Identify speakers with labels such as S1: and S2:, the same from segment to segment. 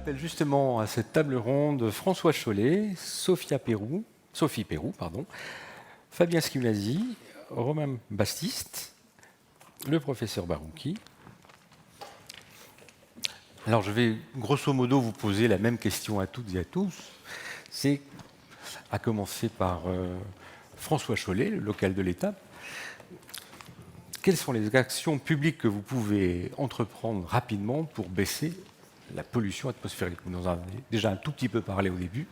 S1: appelle justement à cette table ronde François Chollet, Sophie Pérou, Fabien Schimasi, Romain Bastiste, le professeur Barouki. Alors je vais grosso modo vous poser la même question à toutes et à tous. C'est à commencer par François Chollet, le local de l'État. Quelles sont les actions publiques que vous pouvez entreprendre rapidement pour baisser la pollution atmosphérique? Vous en avez déjà un tout petit peu parlé au début,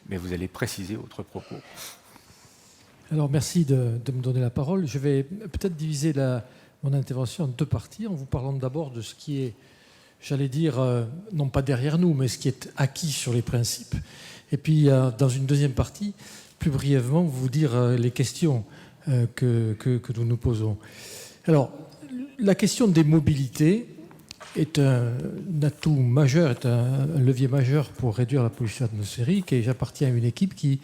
S1: mais vous allez préciser votre propos.
S2: Alors merci de me donner la parole. Je vais peut-être diviser mon intervention en deux parties, en vous parlant d'abord de ce qui est, j'allais dire, non pas derrière nous, mais ce qui est acquis sur les principes. Et puis, dans une deuxième partie, plus brièvement, vous dire les questions que nous nous posons. Alors, la question des mobilités est un atout majeur, est un levier majeur pour réduire la pollution atmosphérique. Et j'appartiens à une équipe qui,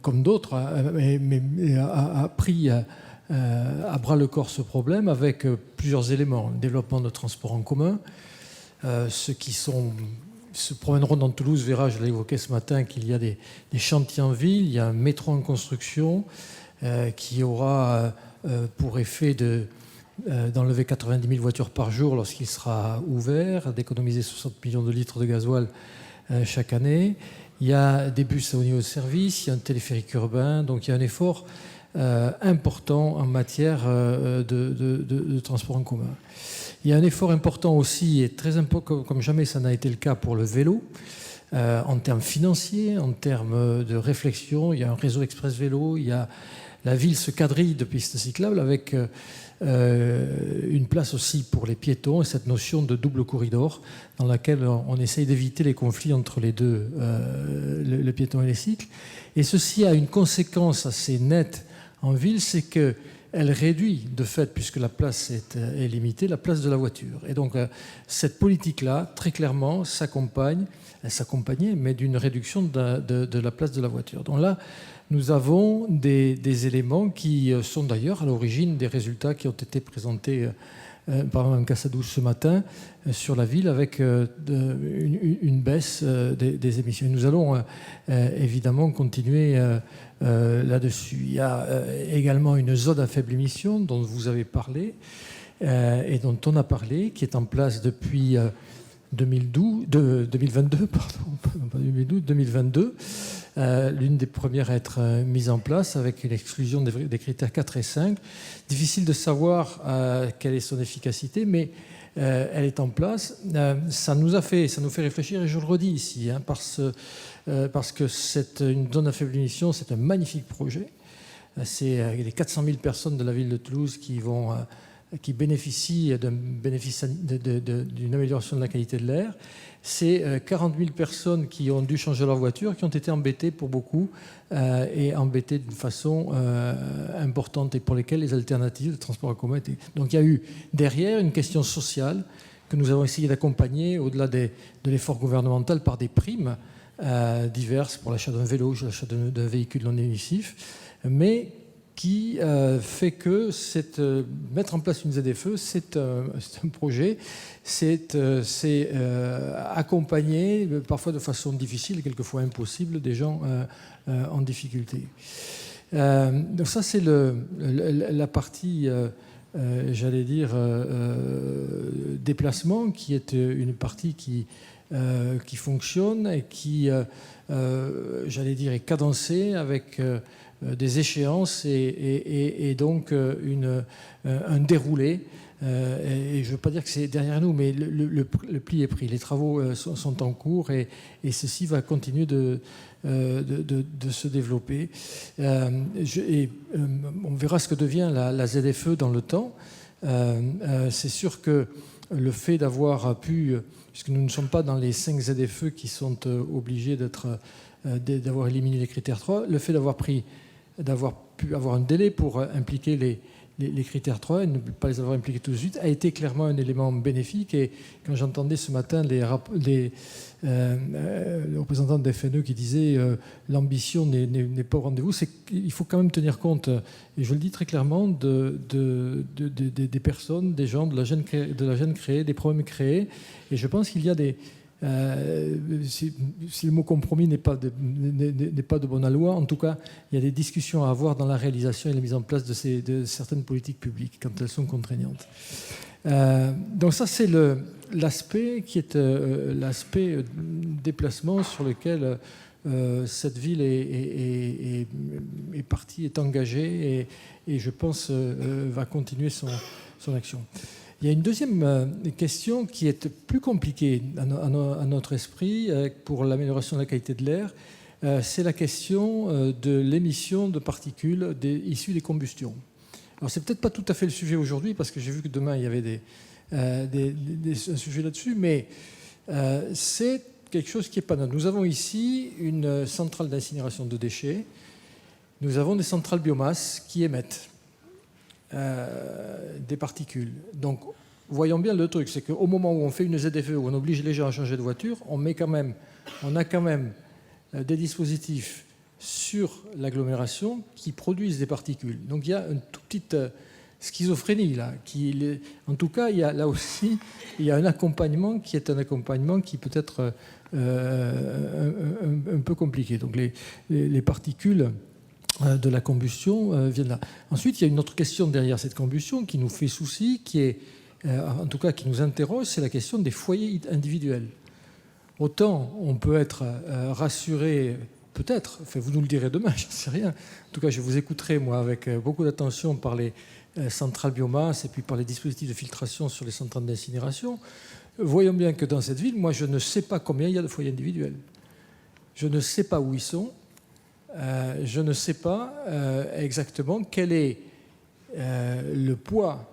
S2: comme d'autres, a pris à bras-le-corps ce problème avec plusieurs éléments. Le développement de transports en commun. Ceux qui se promèneront dans Toulouse verra, je l'ai évoqué ce matin, qu'il y a des chantiers en ville, il y a un métro en construction qui aura pour effet d'enlever 90 000 voitures par jour lorsqu'il sera ouvert, d'économiser 60 millions de litres de gasoil chaque année. Il y a des bus à haut niveau de service, il y a un téléphérique urbain, donc il y a un effort important en matière de transport en commun. Il y a un effort important aussi, et très important, comme jamais ça n'a été le cas pour le vélo, en termes financiers, en termes de réflexion. Il y a un réseau express vélo, la ville se quadrille de pistes cyclables avec une place aussi pour les piétons et cette notion de double corridor dans laquelle on essaye d'éviter les conflits entre les deux, le piéton et les cycles. Et ceci a une conséquence assez nette en ville, c'est qu'elle réduit de fait, puisque la place est limitée, la place de la voiture. Et donc cette politique-là, très clairement, elle s'accompagnait, mais d'une réduction de la place de la voiture. Donc là, nous avons des éléments qui sont d'ailleurs à l'origine des résultats qui ont été présentés par Mme Cassadou ce matin sur la ville avec une baisse des émissions. Et nous allons évidemment continuer là-dessus. Il y a également une zone à faible émission dont vous avez parlé et dont on a parlé, qui est en place depuis 2022. L'une des premières à être mise en place avec une exclusion des critères 4 et 5. Difficile de savoir quelle est son efficacité, mais elle est en place. Ça nous fait réfléchir, et je le redis ici, parce que c'est une zone à faible émission, c'est un magnifique projet. C'est les 400 000 personnes de la ville de Toulouse qui bénéficient d'une amélioration de la qualité de l'air. C'est 40 000 personnes qui ont dû changer leur voiture, qui ont été embêtées pour beaucoup, et embêtées d'une façon importante, et pour lesquelles les alternatives de transport en commun étaient. Donc il y a eu derrière une question sociale que nous avons essayé d'accompagner au-delà de l'effort gouvernemental par des primes diverses pour l'achat d'un vélo, l'achat d'un véhicule non émissif, mais qui fait que mettre en place une ZFE, c'est un projet, c'est accompagner, parfois de façon difficile, quelquefois impossible, des gens en difficulté. Donc ça, c'est la partie, j'allais dire, déplacement, qui est une partie qui fonctionne et qui, j'allais dire, est cadencée avec des échéances et donc un déroulé. Et je ne veux pas dire que c'est derrière nous, mais le pli est pris. Les travaux sont en cours et ceci va continuer de se développer. On verra ce que devient la ZFE dans le temps. C'est sûr que le fait d'avoir pu, puisque nous ne sommes pas dans les 5 ZFE qui sont obligés d'avoir éliminé les critères 3, le fait d'avoir pu avoir un délai pour impliquer les critères 3 et ne pas les avoir impliqués tout de suite a été clairement un élément bénéfique. Et quand j'entendais ce matin les représentants de FNE qui disaient l'ambition n'est pas au rendez-vous, c'est qu'il faut quand même tenir compte, et je le dis très clairement, des personnes, des gens, de la gêne créée, des problèmes créés. Et je pense qu'il y a si le mot compromis n'est pas de bon aloi, en tout cas, il y a des discussions à avoir dans la réalisation et la mise en place de certaines politiques publiques quand elles sont contraignantes. Donc ça, c'est l'aspect qui est l'aspect déplacement sur lequel cette ville est partie, est engagée et je pense va continuer son action. Il y a une deuxième question qui est plus compliquée à notre esprit pour l'amélioration de la qualité de l'air. C'est la question de l'émission de particules issues des combustions. Alors, c'est peut-être pas tout à fait le sujet aujourd'hui, parce que j'ai vu que demain, il y avait un sujet là-dessus, mais c'est quelque chose qui est pas neutre. Nous avons ici une centrale d'incinération de déchets. Nous avons des centrales biomasse qui émettent des particules. Donc, voyons bien le truc, c'est qu'au moment où on fait une ZFE, où on oblige les gens à changer de voiture, on a quand même des dispositifs sur l'agglomération qui produisent des particules. Donc, il y a une toute petite schizophrénie là. En tout cas, là aussi, il y a un accompagnement qui peut être un peu compliqué. Donc, les particules de la combustion viennent là. Ensuite, il y a une autre question derrière cette combustion qui nous fait souci, qui est, en tout cas qui nous interroge, c'est la question des foyers individuels. Autant on peut être rassuré, peut-être, enfin, vous nous le direz demain, je ne sais rien. En tout cas, je vous écouterai, moi, avec beaucoup d'attention par les centrales biomasse et puis par les dispositifs de filtration sur les centrales d'incinération. Voyons bien que dans cette ville, moi, je ne sais pas combien il y a de foyers individuels. Je ne sais pas où ils sont. Je ne sais pas exactement quel est le poids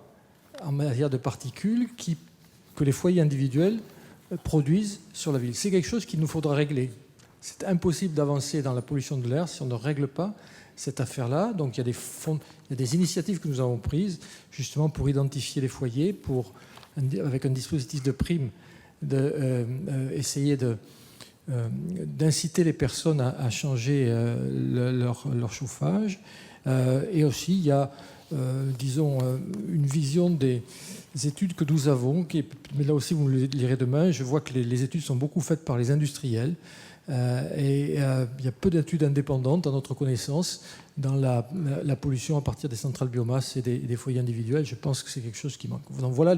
S2: en matière de particules que les foyers individuels produisent sur la ville. C'est quelque chose qu'il nous faudra régler. C'est impossible d'avancer dans la pollution de l'air si on ne règle pas cette affaire-là. Donc il y a des initiatives que nous avons prises justement pour identifier les foyers, avec un dispositif de prime, essayer d'inciter les personnes à changer leur chauffage. Et aussi, il y a, disons, une vision des études que nous avons, mais là aussi, vous me le lirez demain. Je vois que les études sont beaucoup faites par les industriels. Et il y a peu d'études indépendantes, à notre connaissance, dans la pollution à partir des centrales biomasse et des foyers individuels. Je pense que c'est quelque chose qui manque. Donc voilà,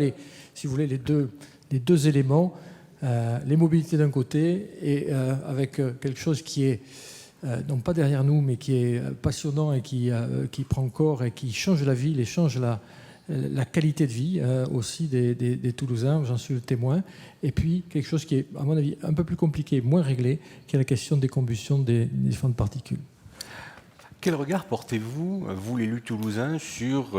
S2: si vous voulez, les deux éléments. Les mobilités d'un côté et avec quelque chose qui est non pas derrière nous mais qui est passionnant et qui prend corps et qui change la ville et change la qualité de vie aussi des Toulousains, j'en suis le témoin. Et puis quelque chose qui est à mon avis un peu plus compliqué, moins réglé, qui est la question des combustions des différentes particules.
S1: Quel regard portez-vous, vous l'élus toulousain, sur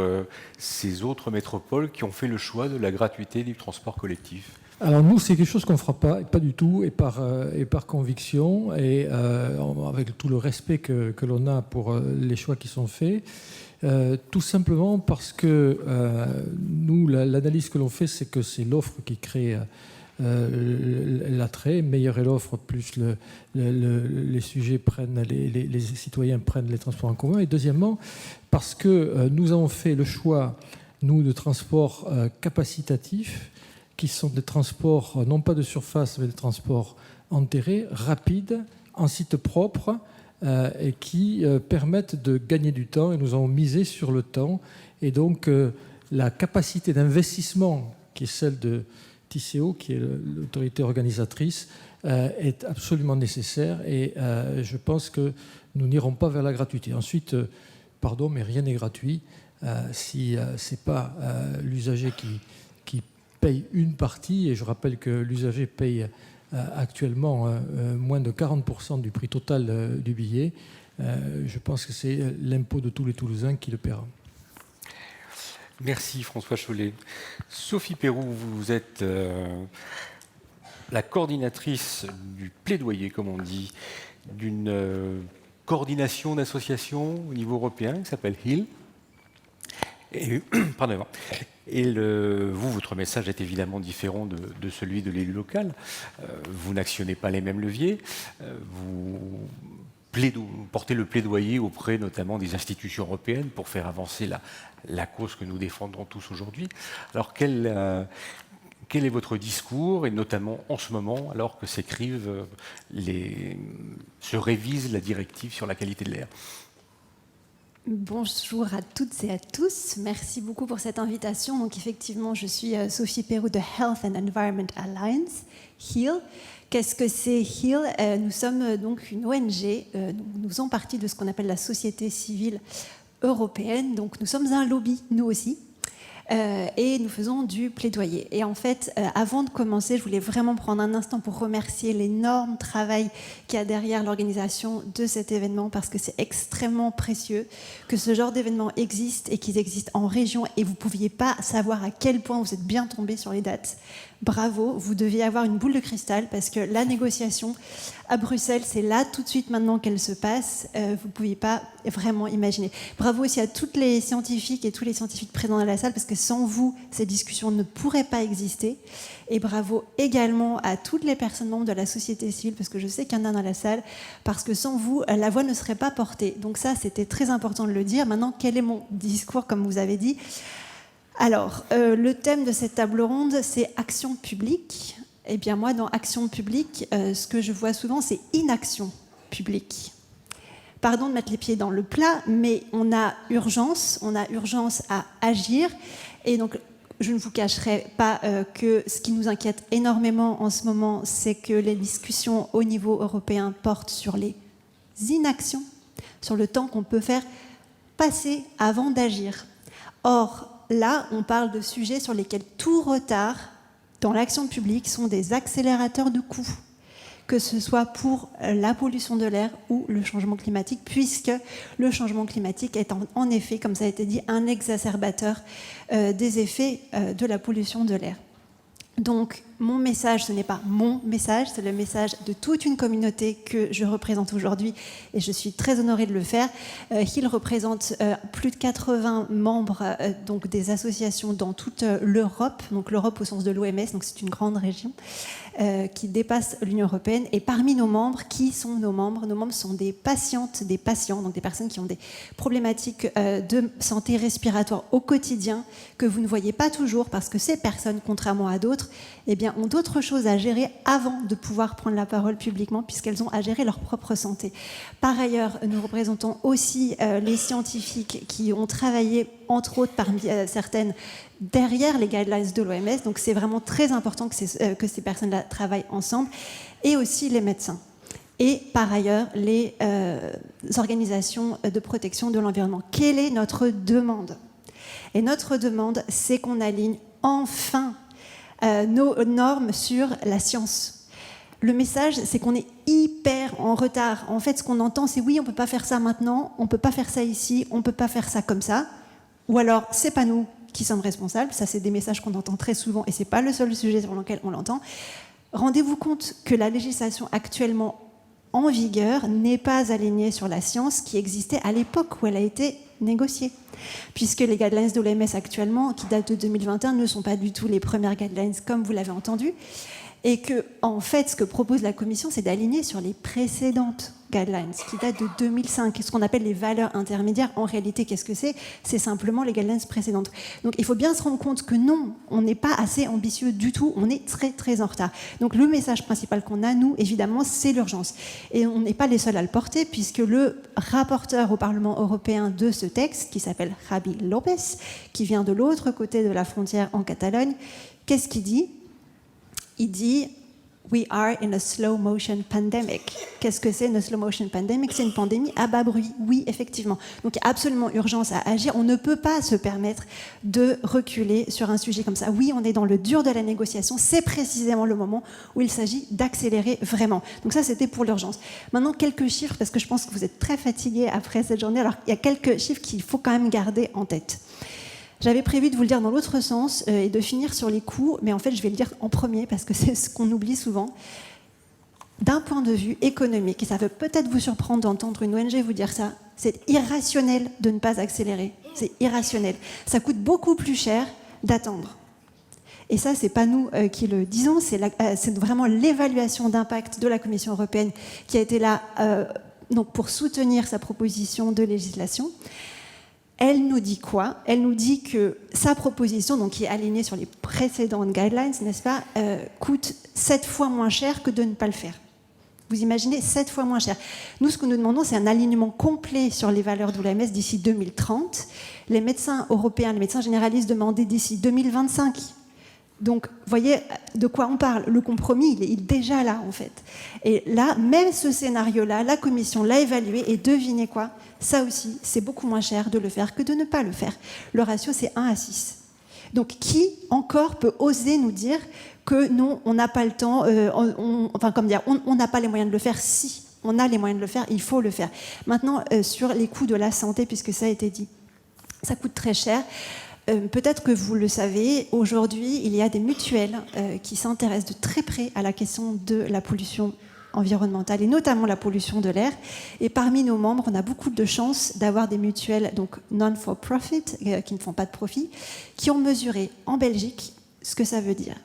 S1: ces autres métropoles qui ont fait le choix de la gratuité du transport collectif ?
S2: Alors nous, c'est quelque chose qu'on ne fera pas du tout, et par conviction, et avec tout le respect que l'on a pour les choix qui sont faits, tout simplement parce que nous, l'analyse que l'on fait, c'est que c'est l'offre qui crée l'attrait. Meilleure est l'offre, plus les sujets prennent, les citoyens prennent les transports en commun. Et deuxièmement, parce que nous avons fait le choix, nous, de transports capacitatifs, qui sont des transports, non pas de surface, mais des transports enterrés, rapides, en site propre, et qui permettent de gagner du temps. Et nous avons misé sur le temps. Et donc, la capacité d'investissement, qui est celle de TCO, qui est l'autorité organisatrice, est absolument nécessaire. Et je pense que nous n'irons pas vers la gratuité. Ensuite, pardon, mais rien n'est gratuit. Si ce n'est pas l'usager qui paye une partie, et je rappelle que l'usager paye actuellement moins de 40% du prix total du billet, je pense que c'est l'impôt de tous les Toulousains qui le paiera.
S1: Merci François Chollet. Sophie Pérou, vous êtes la coordinatrice du plaidoyer, comme on dit, d'une coordination d'associations au niveau européen qui s'appelle HIL. Pardonnez-moi. Et votre message est évidemment différent de celui de l'élu local. Vous n'actionnez pas les mêmes leviers. Vous portez le plaidoyer auprès notamment des institutions européennes pour faire avancer la cause que nous défendons tous aujourd'hui. Alors quelle quel est votre discours, et notamment en ce moment, alors que se révise la directive sur la qualité de l'air?
S3: Bonjour à toutes et à tous. Merci beaucoup pour cette invitation. Donc effectivement, je suis Sophie Perroux de Health and Environment Alliance, HEAL. Qu'est-ce que c'est HEAL? Nous sommes donc une ONG. Nous faisons partie de ce qu'on appelle la société civile européenne. Donc nous sommes un lobby, nous aussi. Et nous faisons du plaidoyer. Et en fait, avant de commencer, je voulais vraiment prendre un instant pour remercier l'énorme travail qu'il y a derrière l'organisation de cet événement, parce que c'est extrêmement précieux que ce genre d'événement existe et qu'ils existent en région, et vous ne pouviez pas savoir à quel point vous êtes bien tombés sur les dates. Bravo, vous deviez avoir une boule de cristal, parce que la négociation à Bruxelles, c'est là tout de suite maintenant qu'elle se passe. Vous ne pouviez pas vraiment imaginer. Bravo aussi à toutes les scientifiques et tous les scientifiques présents dans la salle, parce que sans vous, ces discussions ne pourraient pas exister. Et bravo également à toutes les personnes membres de la société civile, parce que je sais qu'il y en a dans la salle, parce que sans vous, la voix ne serait pas portée. Donc ça, c'était très important de le dire. Maintenant, quel est mon discours, comme vous avez dit ? Alors, le thème de cette table ronde, c'est action publique. Eh bien, moi, dans action publique, ce que je vois souvent, c'est inaction publique. Pardon de mettre les pieds dans le plat, mais on a urgence à agir. Et donc, je ne vous cacherai pas que ce qui nous inquiète énormément en ce moment, c'est que les discussions au niveau européen portent sur les inactions, sur le temps qu'on peut faire passer avant d'agir. Or, là, on parle de sujets sur lesquels tout retard dans l'action publique sont des accélérateurs de coûts, que ce soit pour la pollution de l'air ou le changement climatique, puisque le changement climatique est en effet, comme ça a été dit, un exacerbateur des effets de la pollution de l'air. Donc, mon message, ce n'est pas mon message, c'est le message de toute une communauté que je représente aujourd'hui, et je suis très honorée de le faire. Il représente plus de 80 membres donc des associations dans toute l'Europe, donc l'Europe au sens de l'OMS, donc c'est une grande région qui dépasse l'Union européenne. Et parmi nos membres, qui sont nos membres? Nos membres sont des patientes, des patients, donc des personnes qui ont des problématiques de santé respiratoire au quotidien, que vous ne voyez pas toujours, parce que ces personnes, contrairement à d'autres, eh bien, ont d'autres choses à gérer avant de pouvoir prendre la parole publiquement, puisqu'elles ont à gérer leur propre santé. Par ailleurs, nous représentons aussi les scientifiques qui ont travaillé, entre autres, parmi certaines, derrière les guidelines de l'OMS. Donc c'est vraiment très important que ces personnes-là travaillent ensemble, et aussi les médecins. Et par ailleurs, les organisations de protection de l'environnement. Quelle est notre demande? Et notre demande, c'est qu'on aligne enfin nos normes sur la science. Le message, c'est qu'on est hyper en retard. En fait, ce qu'on entend, c'est oui, on ne peut pas faire ça maintenant, on ne peut pas faire ça ici, on ne peut pas faire ça comme ça. Ou alors, c'est pas nous qui sommes responsables. Ça, c'est des messages qu'on entend très souvent, et ce n'est pas le seul sujet sur lequel on l'entend. Rendez-vous compte que la législation actuellement en vigueur n'est pas alignée sur la science qui existait à l'époque où elle a été négociée. Puisque les guidelines de l'OMS actuellement, qui datent de 2021, ne sont pas du tout les premières guidelines, comme vous l'avez entendu. Et que, en fait, ce que propose la Commission, c'est d'aligner sur les précédentes guidelines, qui datent de 2005, ce qu'on appelle les valeurs intermédiaires. En réalité, qu'est-ce que c'est? C'est simplement les guidelines précédentes. Donc, il faut bien se rendre compte que non, on n'est pas assez ambitieux du tout, on est très, très en retard. Donc, le message principal qu'on a, nous, évidemment, c'est l'urgence. Et on n'est pas les seuls à le porter, puisque le rapporteur au Parlement européen de ce texte, qui s'appelle Javi López, qui vient de l'autre côté de la frontière en Catalogne, qu'est-ce qu'il dit? Il dit « We are in a slow motion pandemic ». Qu'est-ce que c'est une slow motion pandemic? C'est une pandémie à bas bruit, oui, effectivement. Donc il y a absolument urgence à agir. On ne peut pas se permettre de reculer sur un sujet comme ça. Oui, on est dans le dur de la négociation. C'est précisément le moment où il s'agit d'accélérer vraiment. Donc ça, c'était pour l'urgence. Maintenant, quelques chiffres, parce que je pense que vous êtes très fatigués après cette journée. Alors, il y a quelques chiffres qu'il faut quand même garder en tête. J'avais prévu de vous le dire dans l'autre sens et de finir sur les coûts, mais en fait, je vais le dire en premier parce que c'est ce qu'on oublie souvent. D'un point de vue économique, et ça peut peut-être vous surprendre d'entendre une ONG vous dire ça, c'est irrationnel de ne pas accélérer. C'est irrationnel. Ça coûte beaucoup plus cher d'attendre. Et ça, c'est pas nous qui le disons, c'est vraiment l'évaluation d'impact de la Commission européenne qui a été là donc pour soutenir sa proposition de législation. Elle nous dit quoi? Elle nous dit que sa proposition, donc qui est alignée sur les précédentes guidelines, n'est-ce pas, coûte 7 fois moins cher que de ne pas le faire. Vous imaginez, 7 fois moins cher. Nous, ce que nous demandons, c'est un alignement complet sur les valeurs de l'OMS d'ici 2030. Les médecins européens, les médecins généralistes demandaient d'ici 2025. Donc, vous voyez de quoi on parle. Le compromis, il est déjà là, en fait. Et là, même ce scénario-là, la Commission l'a évalué, et devinez quoi? Ça aussi, c'est beaucoup moins cher de le faire que de ne pas le faire. Le ratio, c'est 1 à 6. Donc, qui encore peut oser nous dire que non, on n'a pas le temps, on n'a pas les moyens de le faire? Si on a les moyens de le faire, il faut le faire. Maintenant, sur les coûts de la santé, puisque ça a été dit, ça coûte très cher. Peut-être que vous le savez, aujourd'hui, il y a des mutuelles qui s'intéressent de très près à la question de la pollution environnementale et notamment la pollution de l'air. Et parmi nos membres, on a beaucoup de chance d'avoir des mutuelles donc non-for-profit, qui ne font pas de profit, qui ont mesuré en Belgique ce que ça veut dire.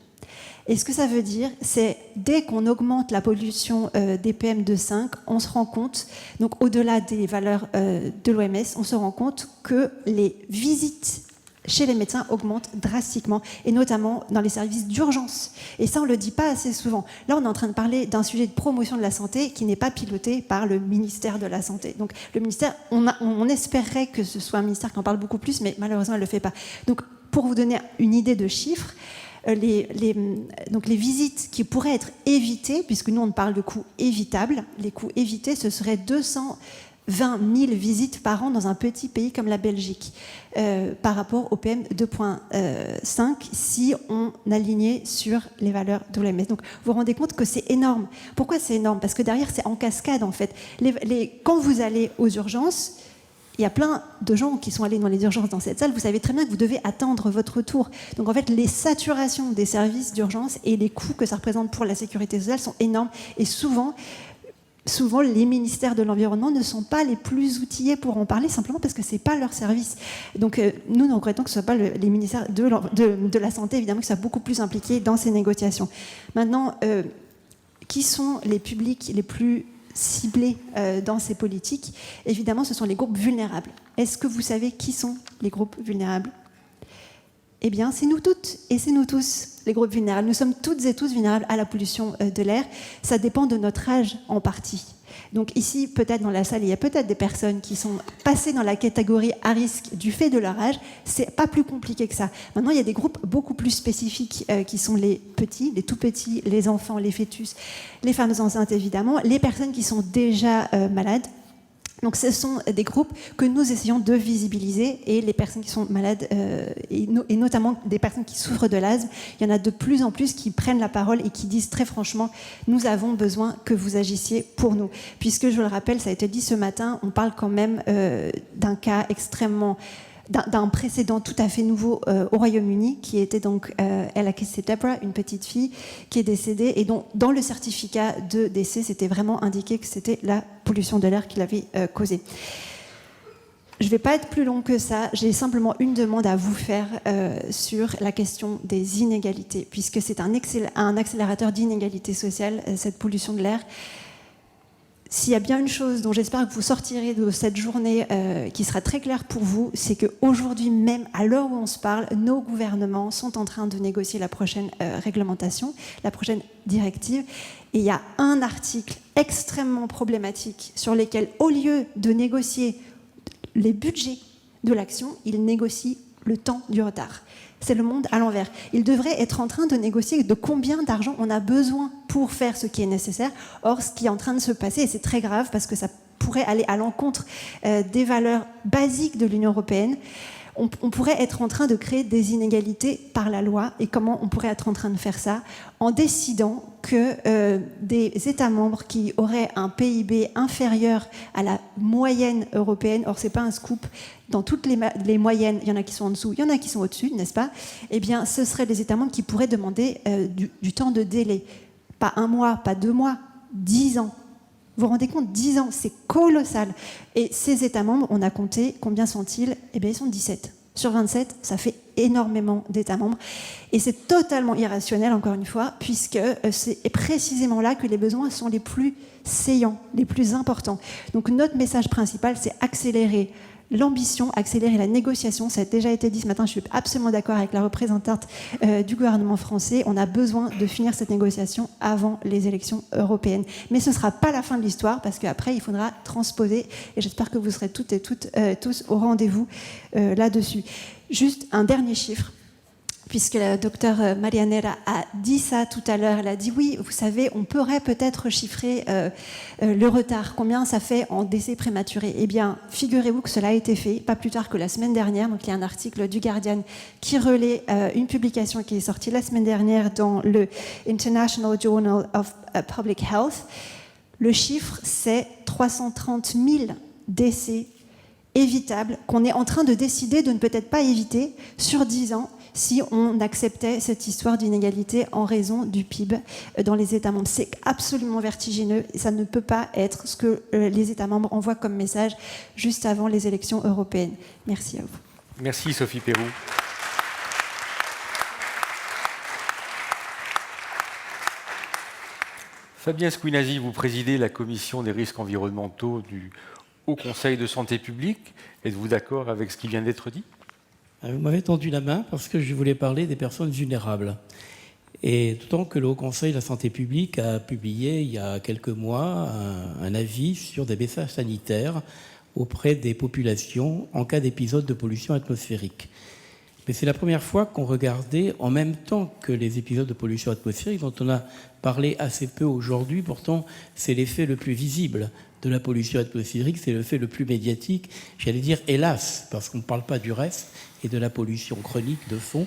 S3: Et ce que ça veut dire, c'est dès qu'on augmente la pollution des PM2,5, on se rend compte, donc au-delà des valeurs de l'OMS, on se rend compte que les visites chez les médecins augmentent drastiquement, et notamment dans les services d'urgence. Et ça, on ne le dit pas assez souvent. Là, on est en train de parler d'un sujet de promotion de la santé qui n'est pas piloté par le ministère de la Santé. Donc, le ministère, on espérait que ce soit un ministère qui en parle beaucoup plus, mais malheureusement, elle ne le fait pas. Donc, pour vous donner une idée de chiffres, donc les visites qui pourraient être évitées, puisque nous, on parle de coûts évitables, les coûts évités, ce serait 220 000 visites par an dans un petit pays comme la Belgique, par rapport au PM 2.5, si on alignait sur les valeurs de l'OMS. Donc, vous vous rendez compte que c'est énorme. Pourquoi c'est énorme? Parce que derrière, c'est en cascade, en fait. Quand vous allez aux urgences, il y a plein de gens qui sont allés dans les urgences dans cette salle, vous savez très bien que vous devez attendre votre tour. Donc en fait, les saturations des services d'urgence et les coûts que ça représente pour la sécurité sociale sont énormes. Et souvent, les ministères de l'environnement ne sont pas les plus outillés pour en parler, simplement parce que ce n'est pas leur service. Donc nous regrettons que ce ne soit pas les ministères de la Santé, évidemment, qui soient beaucoup plus impliqués dans ces négociations. Maintenant, qui sont les publics les plus ciblés dans ces politiques? Évidemment, ce sont les groupes vulnérables. Est-ce que vous savez qui sont les groupes vulnérables? Eh bien, c'est nous toutes et c'est nous tous, les groupes vulnérables. Nous sommes toutes et tous vulnérables à la pollution de l'air. Ça dépend de notre âge en partie. Donc ici, peut-être dans la salle, il y a peut-être des personnes qui sont passées dans la catégorie à risque du fait de leur âge. C'est pas plus compliqué que ça. Maintenant, il y a des groupes beaucoup plus spécifiques qui sont les petits, les tout petits, les enfants, les fœtus, les femmes enceintes évidemment, les personnes qui sont déjà malades. Donc ce sont des groupes que nous essayons de visibiliser, et les personnes qui sont malades, et notamment des personnes qui souffrent de l'asthme, il y en a de plus en plus qui prennent la parole et qui disent très franchement, nous avons besoin que vous agissiez pour nous. Puisque, je le rappelle, ça a été dit ce matin, on parle quand même d'un cas extrêmement... d'un précédent tout à fait nouveau au Royaume-Uni, qui était donc Ella Deborah, une petite fille qui est décédée, et dont dans le certificat de décès, c'était vraiment indiqué que c'était la pollution de l'air qui l'avait causée. Je ne vais pas être plus long que ça, j'ai simplement une demande à vous faire sur la question des inégalités, puisque c'est un accélérateur d'inégalités sociales, cette pollution de l'air. S'il y a bien une chose dont j'espère que vous sortirez de cette journée qui sera très claire pour vous, c'est qu'aujourd'hui même, à l'heure où on se parle, nos gouvernements sont en train de négocier la prochaine réglementation, la prochaine directive. Et il y a un article extrêmement problématique sur lequel, au lieu de négocier les budgets de l'action, ils négocient le temps du retard. C'est le monde à l'envers. Il devrait être en train de négocier de combien d'argent on a besoin pour faire ce qui est nécessaire. Or, ce qui est en train de se passer, et c'est très grave parce que ça pourrait aller à l'encontre des valeurs basiques de l'Union européenne, on pourrait être en train de créer des inégalités par la loi. Et comment on pourrait être en train de faire ça? En décidant que des États membres qui auraient un PIB inférieur à la moyenne européenne, or c'est pas un scoop, dans toutes les moyennes, il y en a qui sont en dessous, il y en a qui sont au-dessus, n'est-ce pas? Eh bien, ce seraient des États membres qui pourraient demander du temps de délai. Pas 1 mois, pas 2 mois, 10 ans. Vous vous rendez compte, 10 ans, c'est colossal. Et ces États membres, on a compté, combien sont-ils? Eh bien, ils sont 17. Sur 27, ça fait énormément d'États membres. Et c'est totalement irrationnel, encore une fois, puisque c'est précisément là que les besoins sont les plus saillants, les plus importants. Donc notre message principal, c'est accélérer l'ambition, accélérer la négociation. Ça a déjà été dit ce matin, je suis absolument d'accord avec la représentante du gouvernement français. On a besoin de finir cette négociation avant les élections européennes. Mais ce ne sera pas la fin de l'histoire, parce qu'après, il faudra transposer, et j'espère que vous serez toutes et tous au rendez-vous là-dessus. Juste un dernier chiffre, puisque la docteure Marianela a dit ça tout à l'heure. Elle a dit oui, vous savez, on pourrait peut-être chiffrer le retard, combien ça fait en décès prématuré. Eh bien, figurez-vous que cela a été fait, pas plus tard que la semaine dernière. Donc il y a un article du Guardian qui relaie une publication qui est sortie la semaine dernière dans le International Journal of Public Health. Le chiffre, c'est 330 000 décès évitables qu'on est en train de décider de ne peut-être pas éviter sur 10 ans si on acceptait cette histoire d'inégalité en raison du PIB dans les États membres. C'est absolument vertigineux et ça ne peut pas être ce que les États membres envoient comme message juste avant les élections européennes. Merci à vous.
S1: Merci Sophie Pérou. Fabien Squinazzi, vous présidez la commission des risques environnementaux du Haut Conseil de santé publique. Êtes-vous d'accord avec ce qui vient d'être dit ?
S4: Vous m'avez tendu la main parce que je voulais parler des personnes vulnérables. Et d'autant que le Haut Conseil de la santé publique a publié il y a quelques mois un avis sur des messages sanitaires auprès des populations en cas d'épisode de pollution atmosphérique. Mais c'est la première fois qu'on regardait en même temps que les épisodes de pollution atmosphérique dont on a parlé assez peu aujourd'hui. Pourtant, c'est l'effet le plus visible de la pollution atmosphérique, c'est le fait le plus médiatique, j'allais dire hélas, parce qu'on ne parle pas du reste et de la pollution chronique de fond.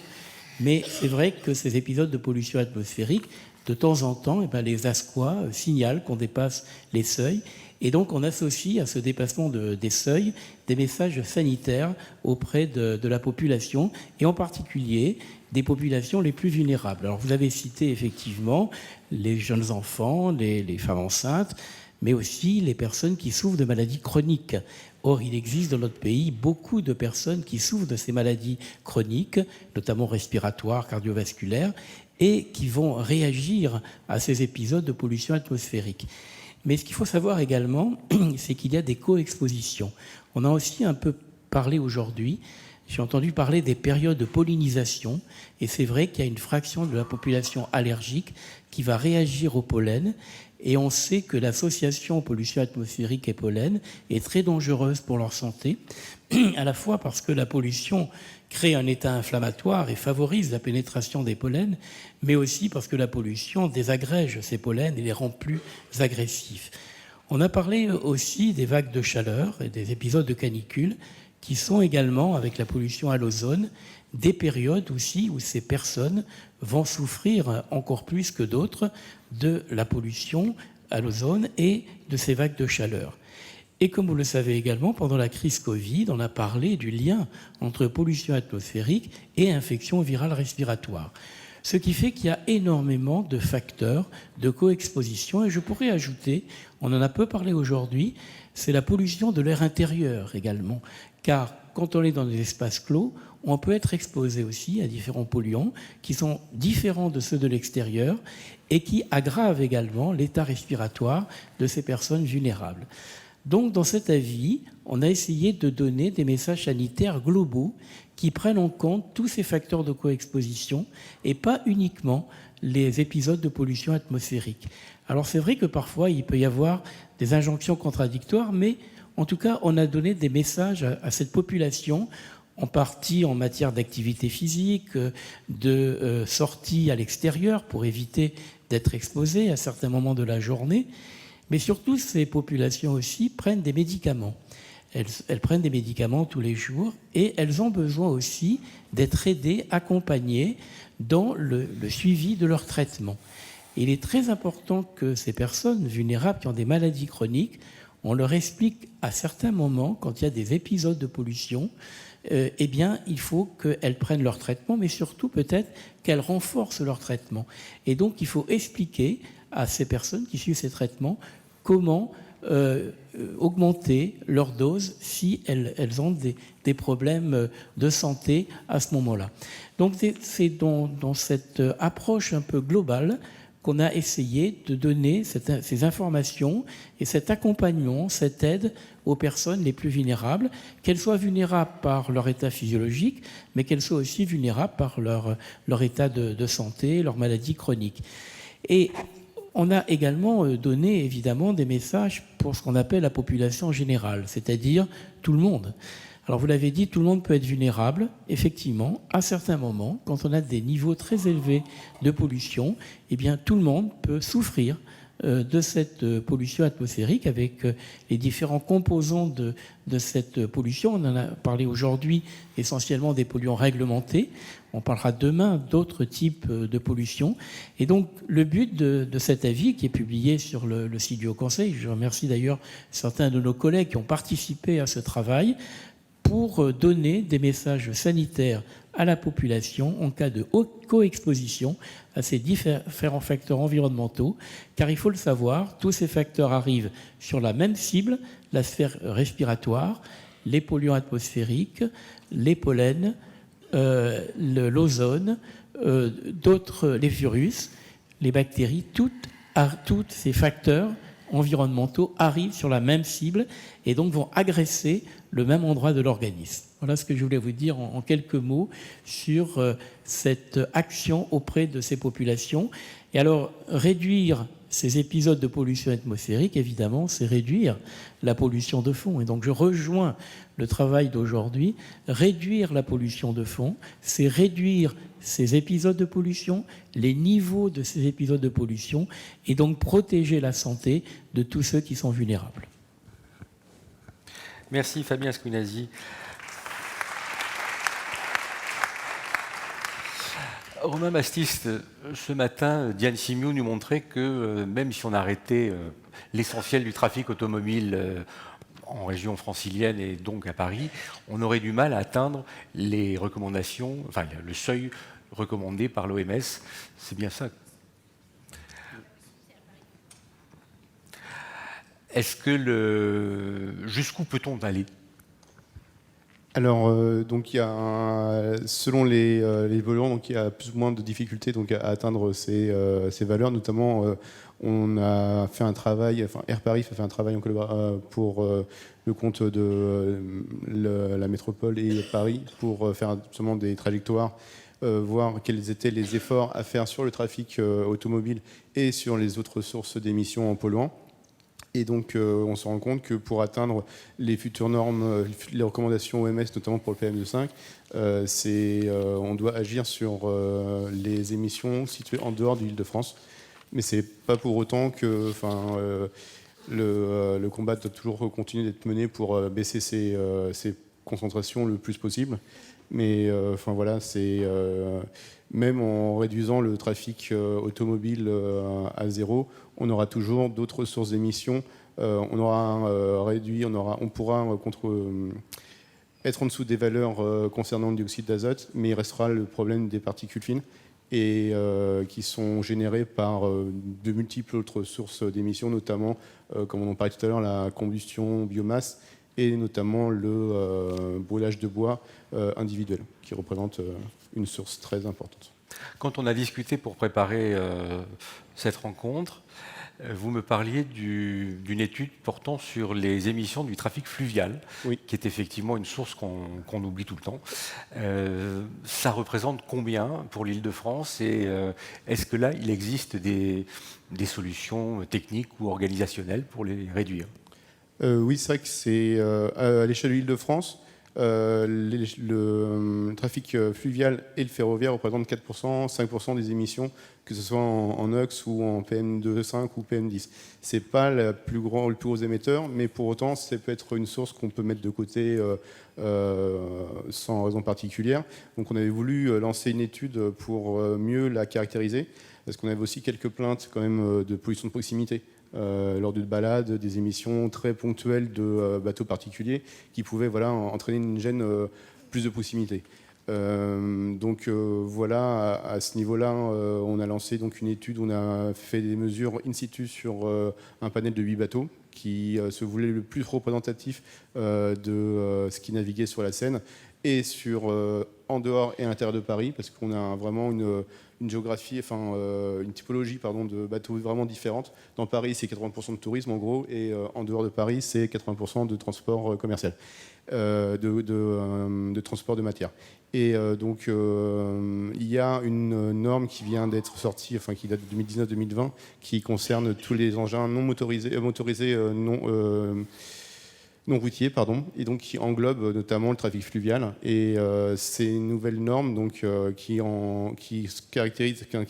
S4: Mais c'est vrai que ces épisodes de pollution atmosphérique, de temps en temps, les ASQA signalent qu'on dépasse les seuils. Et donc, on associe à ce dépassement des seuils des messages sanitaires auprès de la population, et en particulier des populations les plus vulnérables. Alors, vous avez cité effectivement les jeunes enfants, les femmes enceintes, mais aussi les personnes qui souffrent de maladies chroniques. Or, il existe dans notre pays beaucoup de personnes qui souffrent de ces maladies chroniques, notamment respiratoires, cardiovasculaires, et qui vont réagir à ces épisodes de pollution atmosphérique. Mais ce qu'il faut savoir également, c'est qu'il y a des co-expositions. On a aussi un peu parlé aujourd'hui, j'ai entendu parler des périodes de pollinisation, et c'est vrai qu'il y a une fraction de la population allergique qui va réagir au pollen, et on sait que l'association pollution atmosphérique et pollen est très dangereuse pour leur santé, à la fois parce que la pollution crée un état inflammatoire et favorise la pénétration des pollens, mais aussi parce que la pollution désagrège ces pollens et les rend plus agressifs. On a parlé aussi des vagues de chaleur et des épisodes de canicule qui sont également, avec la pollution à l'ozone, des périodes aussi où ces personnes vont souffrir encore plus que d'autres de la pollution à l'ozone et de ces vagues de chaleur. Et comme vous le savez également, pendant la crise Covid, on a parlé du lien entre pollution atmosphérique et infection virale respiratoire. Ce qui fait qu'il y a énormément de facteurs de coexposition. Et je pourrais ajouter, on en a peu parlé aujourd'hui, c'est la pollution de l'air intérieur également. Car quand on est dans des espaces clos, on peut être exposé aussi à différents polluants qui sont différents de ceux de l'extérieur et qui aggravent également l'état respiratoire de ces personnes vulnérables. Donc, dans cet avis, on a essayé de donner des messages sanitaires globaux qui prennent en compte tous ces facteurs de coexposition et pas uniquement les épisodes de pollution atmosphérique. Alors, c'est vrai que parfois, il peut y avoir des injonctions contradictoires, mais en tout cas, on a donné des messages à cette population, en partie en matière d'activité physique, de sortie à l'extérieur pour éviter d'être exposé à certains moments de la journée. Mais surtout, ces populations aussi prennent des médicaments. Elles prennent des médicaments tous les jours et elles ont besoin aussi d'être aidées, accompagnées dans le suivi de leur traitement. Et il est très important que ces personnes vulnérables qui ont des maladies chroniques, on leur explique à certains moments, quand il y a des épisodes de pollution, eh bien, il faut qu'elles prennent leur traitement, mais surtout peut-être qu'elles renforcent leur traitement. Et donc, il faut expliquer à ces personnes qui suivent ces traitements comment augmenter leur dose si elles ont des problèmes de santé à ce moment-là. Donc c'est dans cette approche un peu globale qu'on a essayé de donner ces informations et cet accompagnement, cette aide aux personnes les plus vulnérables, qu'elles soient vulnérables par leur état physiologique, mais qu'elles soient aussi vulnérables par leur état de santé, leur maladie chronique. Et on a également donné évidemment des messages pour ce qu'on appelle la population générale, c'est-à-dire tout le monde. Alors vous l'avez dit, tout le monde peut être vulnérable, effectivement, à certains moments, quand on a des niveaux très élevés de pollution, eh bien tout le monde peut souffrir de cette pollution atmosphérique avec les différents composants de cette pollution. On en a parlé aujourd'hui essentiellement des polluants réglementés. On parlera demain d'autres types de pollution. Et donc le but de cet avis qui est publié sur le site du Haut Conseil, je remercie d'ailleurs certains de nos collègues qui ont participé à ce travail, pour donner des messages sanitaires à la population en cas de co-exposition à ces différents facteurs environnementaux, car il faut le savoir, tous ces facteurs arrivent sur la même cible, la sphère respiratoire, les polluants atmosphériques, les pollens, l'ozone, les virus, les bactéries, tous ces facteurs environnementaux arrivent sur la même cible et donc vont agresser le même endroit de l'organisme. Voilà ce que je voulais vous dire en quelques mots sur cette action auprès de ces populations. Et alors, réduire ces épisodes de pollution atmosphérique, évidemment, c'est réduire la pollution de fond. Et donc, je rejoins le travail d'aujourd'hui. Réduire la pollution de fond, c'est réduire ces épisodes de pollution, les niveaux de ces épisodes de pollution, et donc protéger la santé de tous ceux qui sont vulnérables.
S1: Merci Fabien Askenazi. Romain Bastiste, ce matin, Diane Simiou nous montrait que même si on arrêtait l'essentiel du trafic automobile en région francilienne et donc à Paris, on aurait du mal à atteindre les recommandations, enfin le seuil recommandé par l'OMS. C'est bien ça. Est-ce que jusqu'où peut-on aller?
S5: Alors, donc il y a selon les polluants, donc il y a plus ou moins de difficultés donc à atteindre ces valeurs. Notamment, on a fait un travail, enfin Air Paris a fait un travail en pour le compte de la métropole et Paris pour faire justement des trajectoires, voir quels étaient les efforts à faire sur le trafic automobile et sur les autres sources d'émissions en polluants. Et donc, on se rend compte que pour atteindre les futures normes, les recommandations OMS, notamment pour le PM2.5, on doit agir sur les émissions situées en dehors de l'Île-de-France. Mais ce n'est pas pour autant que le combat doit toujours continuer d'être mené pour baisser ces concentrations le plus possible. Mais voilà, même en réduisant le trafic automobile à zéro, on aura toujours d'autres sources d'émissions. On pourra être en dessous des valeurs concernant le dioxyde d'azote, mais il restera le problème des particules fines et qui sont générées par de multiples autres sources d'émissions, notamment, comme on en parlait tout à l'heure, la combustion biomasse et notamment le brûlage de bois individuel, qui représente une source très importante.
S1: Quand on a discuté pour préparer cette rencontre, vous me parliez d'une étude portant sur les émissions du trafic fluvial, oui, qui est effectivement une source qu'on oublie tout le temps. Ça représente combien pour l'Île-de-France et est-ce que là, il existe des solutions techniques ou organisationnelles pour les réduire?
S5: Oui, c'est vrai que c'est à l'échelle de l'Île-de-France, le trafic fluvial et le ferroviaire représentent 4%, 5% des émissions, que ce soit en NOx ou en PM2.5 ou PM10. Ce n'est pas le plus gros émetteur, mais pour autant, ça peut être une source qu'on peut mettre de côté sans raison particulière. Donc on avait voulu lancer une étude pour mieux la caractériser, parce qu'on avait aussi quelques plaintes quand même de pollution de proximité. Lors d'une balade, des émissions très ponctuelles de bateaux particuliers qui pouvaient entraîner une gêne plus de proximité. Voilà, à ce niveau-là, on a lancé donc une étude, on a fait des mesures in situ sur un panel de 8 bateaux qui se voulait le plus représentatif de ce qui naviguait sur la Seine. et en dehors et à l'intérieur de Paris, parce qu'on a vraiment une géographie, une typologie de bateaux vraiment différente. Dans Paris, c'est 80% de tourisme en gros, et en dehors de Paris, c'est 80% de transport commercial, de transport de matière. Et donc, il y a une norme qui vient d'être sortie, qui date de 2019-2020, qui concerne tous les engins non motorisés, non routiers, et donc qui englobe notamment le trafic fluvial. Et ces nouvelles normes qui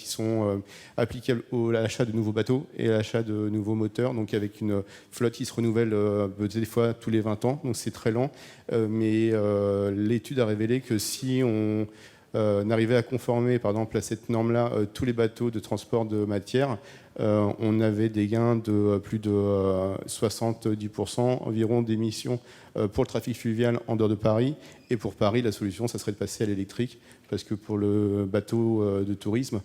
S5: sont applicables à l'achat de nouveaux bateaux et à l'achat de nouveaux moteurs, donc avec une flotte qui se renouvelle des fois tous les 20 ans, donc c'est très lent. Mais l'étude a révélé que si on arrivait à conformer par exemple à cette norme-là tous les bateaux de transport de matière, on avait des gains de plus de 70% environ d'émissions pour le trafic fluvial en dehors de Paris. Et pour Paris, la solution, ça serait de passer à l'électrique, parce que pour le bateau de tourisme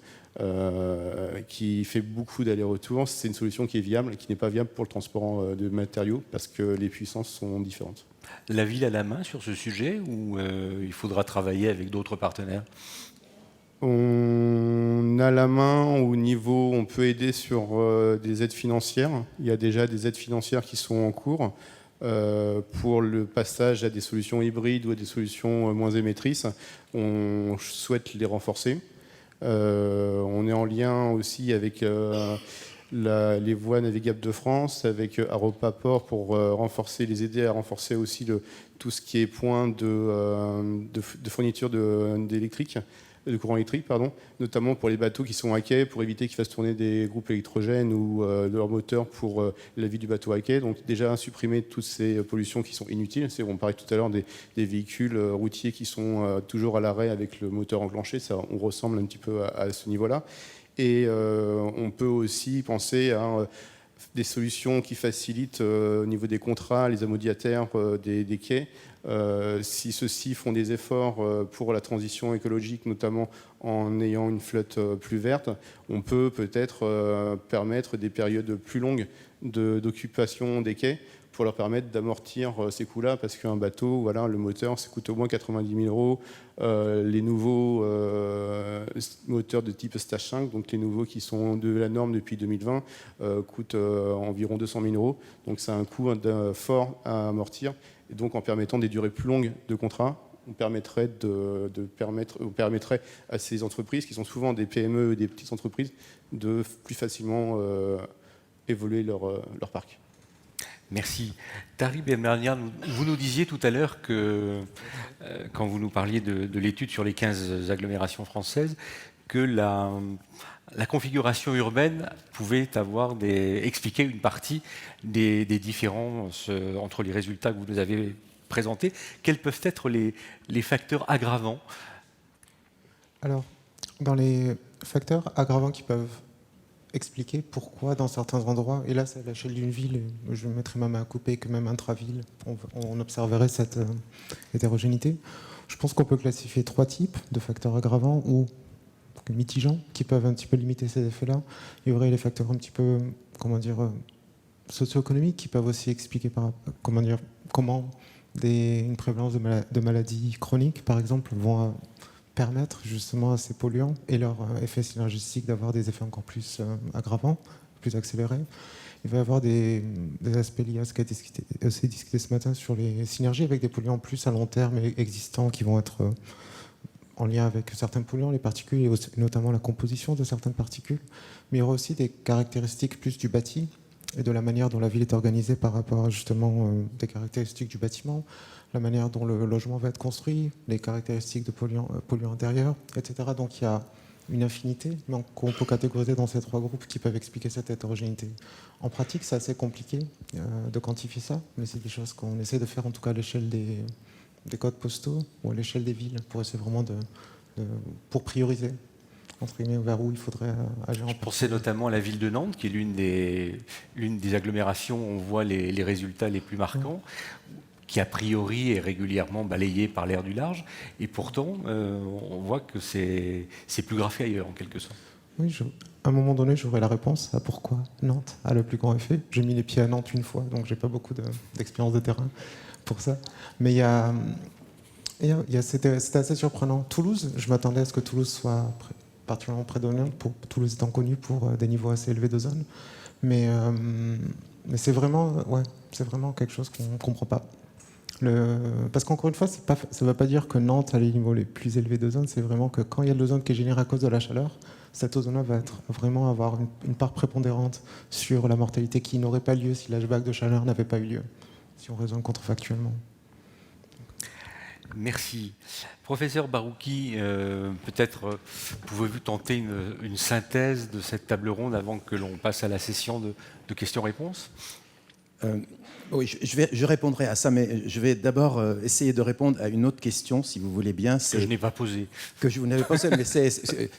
S5: qui fait beaucoup d'allers-retours, c'est une solution qui est viable, qui n'est pas viable pour le transport de matériaux, parce que les puissances sont différentes.
S1: La ville a la main sur ce sujet, ou il faudra travailler avec d'autres partenaires ?
S5: On a la main au niveau, on peut aider sur des aides financières. Il y a déjà des aides financières qui sont en cours pour le passage à des solutions hybrides ou à des solutions moins émettrices. On souhaite les renforcer. On est en lien aussi avec les voies navigables de France, avec Aropa Port pour les aider à renforcer aussi tout ce qui est point de fourniture d'électrique. De courant électrique, notamment pour les bateaux qui sont à quai, pour éviter qu'ils fassent tourner des groupes électrogènes ou de leur moteur pour la vie du bateau à quai. Donc déjà supprimer toutes ces pollutions qui sont inutiles. On parlait tout à l'heure des véhicules routiers qui sont toujours à l'arrêt avec le moteur enclenché. Ça, on ressemble un petit peu à ce niveau-là. Et on peut aussi penser à des solutions qui facilitent au niveau des contrats, les amodiataires des quais. Si ceux-ci font des efforts pour la transition écologique, notamment en ayant une flotte plus verte, on peut peut-être permettre des périodes plus longues d'occupation des quais pour leur permettre d'amortir ces coûts-là, parce qu'un bateau, le moteur, ça coûte au moins 90 000 €. Les nouveaux moteurs de type Stage 5, donc les nouveaux qui sont de la norme depuis 2020, coûtent environ 200 000 €. Donc c'est un coût fort à amortir. Et donc en permettant des durées plus longues de contrat, on permettrait à ces entreprises, qui sont souvent des PME et des petites entreprises, de plus facilement évoluer leur parc.
S1: Merci. Tari Bemlarnian, vous nous disiez tout à l'heure que, quand vous nous parliez de l'étude sur les 15 agglomérations françaises, que la configuration urbaine pouvait expliquer une partie des différences entre les résultats que vous nous avez présentés. Quels peuvent être les facteurs aggravants ?
S6: Alors, dans les facteurs aggravants qui peuvent expliquer pourquoi dans certains endroits, et là c'est à l'échelle d'une ville, je mettrais ma main à couper que même intra-ville, on observerait cette hétérogénéité. Je pense qu'on peut classifier 3 types de facteurs aggravants ou mitigeants qui peuvent un petit peu limiter ces effets-là. Il y aurait les facteurs un petit peu, socio-économiques qui peuvent aussi expliquer comment une prévalence de maladies chroniques, par exemple, vont permettre justement à ces polluants et leur effet synergistique d'avoir des effets encore plus aggravants, plus accélérés. Il va y avoir des aspects liés à ce qui a été aussi discuté ce matin sur les synergies avec des polluants plus à long terme et existants qui vont être en lien avec certains polluants, les particules et notamment la composition de certaines particules. Mais il y aura aussi des caractéristiques plus du bâti et de la manière dont la ville est organisée par rapport à justement des caractéristiques du bâtiment, la manière dont le logement va être construit, les caractéristiques de polluants intérieurs, etc. Donc il y a une infinité qu'on peut catégoriser dans ces 3 groupes qui peuvent expliquer cette hétérogénéité. En pratique, c'est assez compliqué de quantifier ça, mais c'est des choses qu'on essaie de faire en tout cas à l'échelle des codes postaux ou à l'échelle des villes pour essayer vraiment pour prioriser entre guillemets vers où il faudrait agir.
S1: Je pensais notamment à la ville de Nantes, qui est l'une des agglomérations où on voit les résultats les plus marquants, qui a priori est régulièrement balayée par l'air du large, et pourtant on voit que c'est plus grave qu'ailleurs en quelque sorte.
S6: Oui, à un moment donné, j'aurai la réponse à pourquoi Nantes a le plus grand effet. J'ai mis les pieds à Nantes une fois, donc j'ai pas beaucoup d'expérience de terrain pour ça. Mais il y a Et c'était assez surprenant. Toulouse, je m'attendais à ce que Toulouse soit particulièrement prédominante, Toulouse étant connue pour des niveaux assez élevés d'ozone. Mais c'est vraiment quelque chose qu'on ne comprend pas. Parce qu'encore une fois, ça ne veut pas dire que Nantes a les niveaux les plus élevés d'ozone, c'est vraiment que quand il y a de l'ozone qui est généré à cause de la chaleur, cet ozone-là va vraiment avoir une part prépondérante sur la mortalité qui n'aurait pas lieu si l'hashback de chaleur n'avait pas eu lieu, si on raisonne contrefactuellement.
S1: Merci. Professeur Barouki, peut-être pouvez-vous tenter une synthèse de cette table ronde avant que l'on passe à la session de questions-réponses ?
S7: Oui, je répondrai à ça, mais je vais d'abord essayer de répondre à une autre question, si vous voulez bien.
S1: Que je n'ai pas posée.
S7: Que je vous n'avez pas posée, mais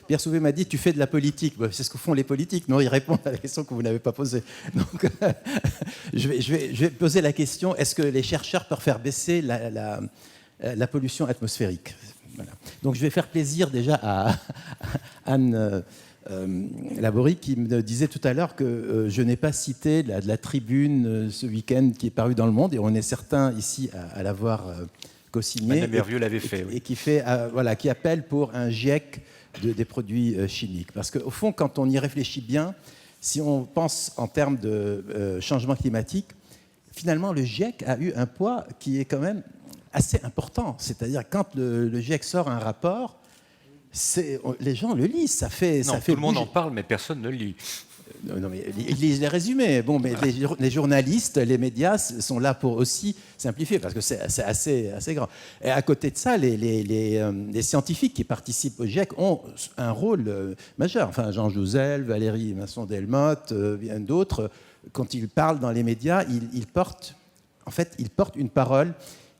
S7: Pierre Souvé m'a dit, tu fais de la politique. C'est ce que font les politiques. Non, ils répondent à la question que vous n'avez pas posée. Donc, je vais poser la question, est-ce que les chercheurs peuvent faire baisser la pollution atmosphérique ? Voilà. Donc, je vais faire plaisir déjà à Anne Laborie qui me disait tout à l'heure que je n'ai pas cité de la tribune ce week-end qui est parue dans Le Monde, et on est certains ici à l'avoir co-signé.
S1: Madame Hervieux l'avait fait.
S7: Et qui appelle pour un GIEC des produits chimiques. Parce qu'au fond, quand on y réfléchit bien, si on pense en termes de changement climatique, finalement, le GIEC a eu un poids qui est quand même assez important. C'est-à-dire, quand le GIEC sort un rapport, les gens le lisent, ça fait
S1: tout le monde en parle, mais personne ne le lit.
S7: Non, mais ils lisent les résumés. Bon, mais les journalistes, les médias sont là pour aussi simplifier, parce que c'est assez grand. Et à côté de ça, les scientifiques qui participent au GIEC ont un rôle majeur. Enfin, Jean Jouzel, Valérie Masson-Delmotte, bien d'autres, quand ils parlent dans les médias, ils portent une parole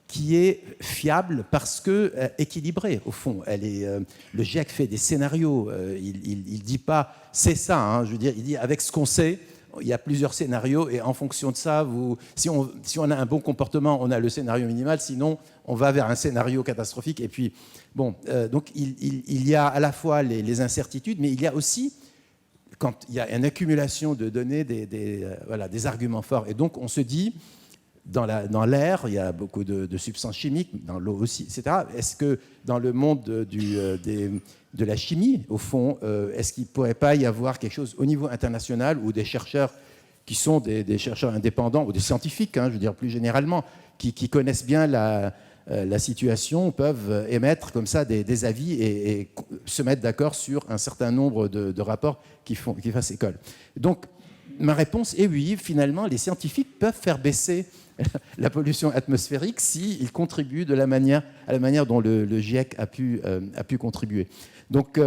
S7: qui est fiable parce que équilibrée, au fond. Le GIEC fait des scénarios. Il dit pas « c'est ça hein ». Je veux dire, il dit « avec ce qu'on sait, il y a plusieurs scénarios et en fonction de ça, si on a un bon comportement, on a le scénario minimal, sinon on va vers un scénario catastrophique ». Et puis, bon, donc il y a à la fois les incertitudes, mais il y a aussi, quand il y a une accumulation de données, des arguments forts. Et donc on se dit, dans l'air, il y a beaucoup de substances chimiques, dans l'eau aussi, etc. Est-ce que dans le monde de la chimie, au fond, est-ce qu'il ne pourrait pas y avoir quelque chose au niveau international où des chercheurs qui sont des chercheurs indépendants, ou des scientifiques, je veux dire plus généralement, qui connaissent bien la situation, peuvent émettre comme ça des avis et se mettre d'accord sur un certain nombre de rapports qui fassent école. Donc, ma réponse est oui, finalement, les scientifiques peuvent faire baisser la pollution atmosphérique s'ils contribuent à la manière dont le GIEC a pu contribuer. Donc,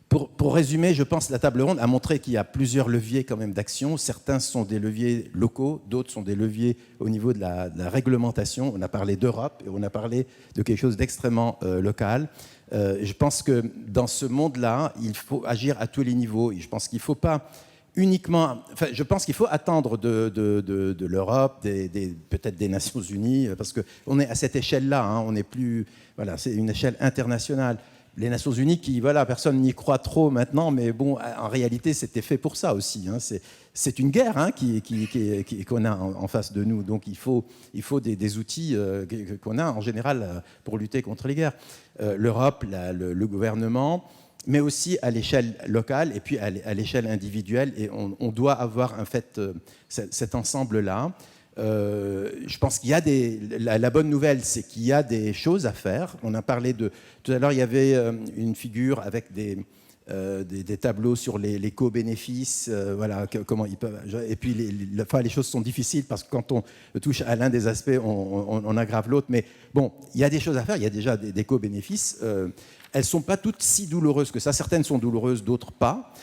S7: pour résumer, je pense que la table ronde a montré qu'il y a plusieurs leviers quand même d'action. Certains sont des leviers locaux, d'autres sont des leviers au niveau de la réglementation. On a parlé d'Europe et on a parlé de quelque chose d'extrêmement local. Je pense que dans ce monde-là, il faut agir à tous les niveaux. Et je pense qu'il ne faut pas je pense qu'il faut attendre de l'Europe, peut-être des Nations Unies, parce qu'on est à cette échelle-là, on n'est plus, c'est une échelle internationale. Les Nations Unies, personne n'y croit trop maintenant, mais bon, en réalité, c'était fait pour ça aussi. C'est une guerre qu'on a en face de nous, donc il faut des outils qu'on a en général pour lutter contre les guerres. L'Europe, le gouvernement, mais aussi à l'échelle locale et puis à l'échelle individuelle. Et on doit avoir en fait cet ensemble-là. Je pense qu'il y a la bonne nouvelle, c'est qu'il y a des choses à faire. On a parlé tout à l'heure, il y avait une figure avec des tableaux sur les co-bénéfices, comment ils peuvent. Et puis les choses sont difficiles parce que quand on touche à l'un des aspects, on aggrave l'autre. Mais bon, il y a des choses à faire. Il y a déjà des co-bénéfices. Elles ne sont pas toutes si douloureuses que ça. Certaines sont douloureuses, d'autres pas.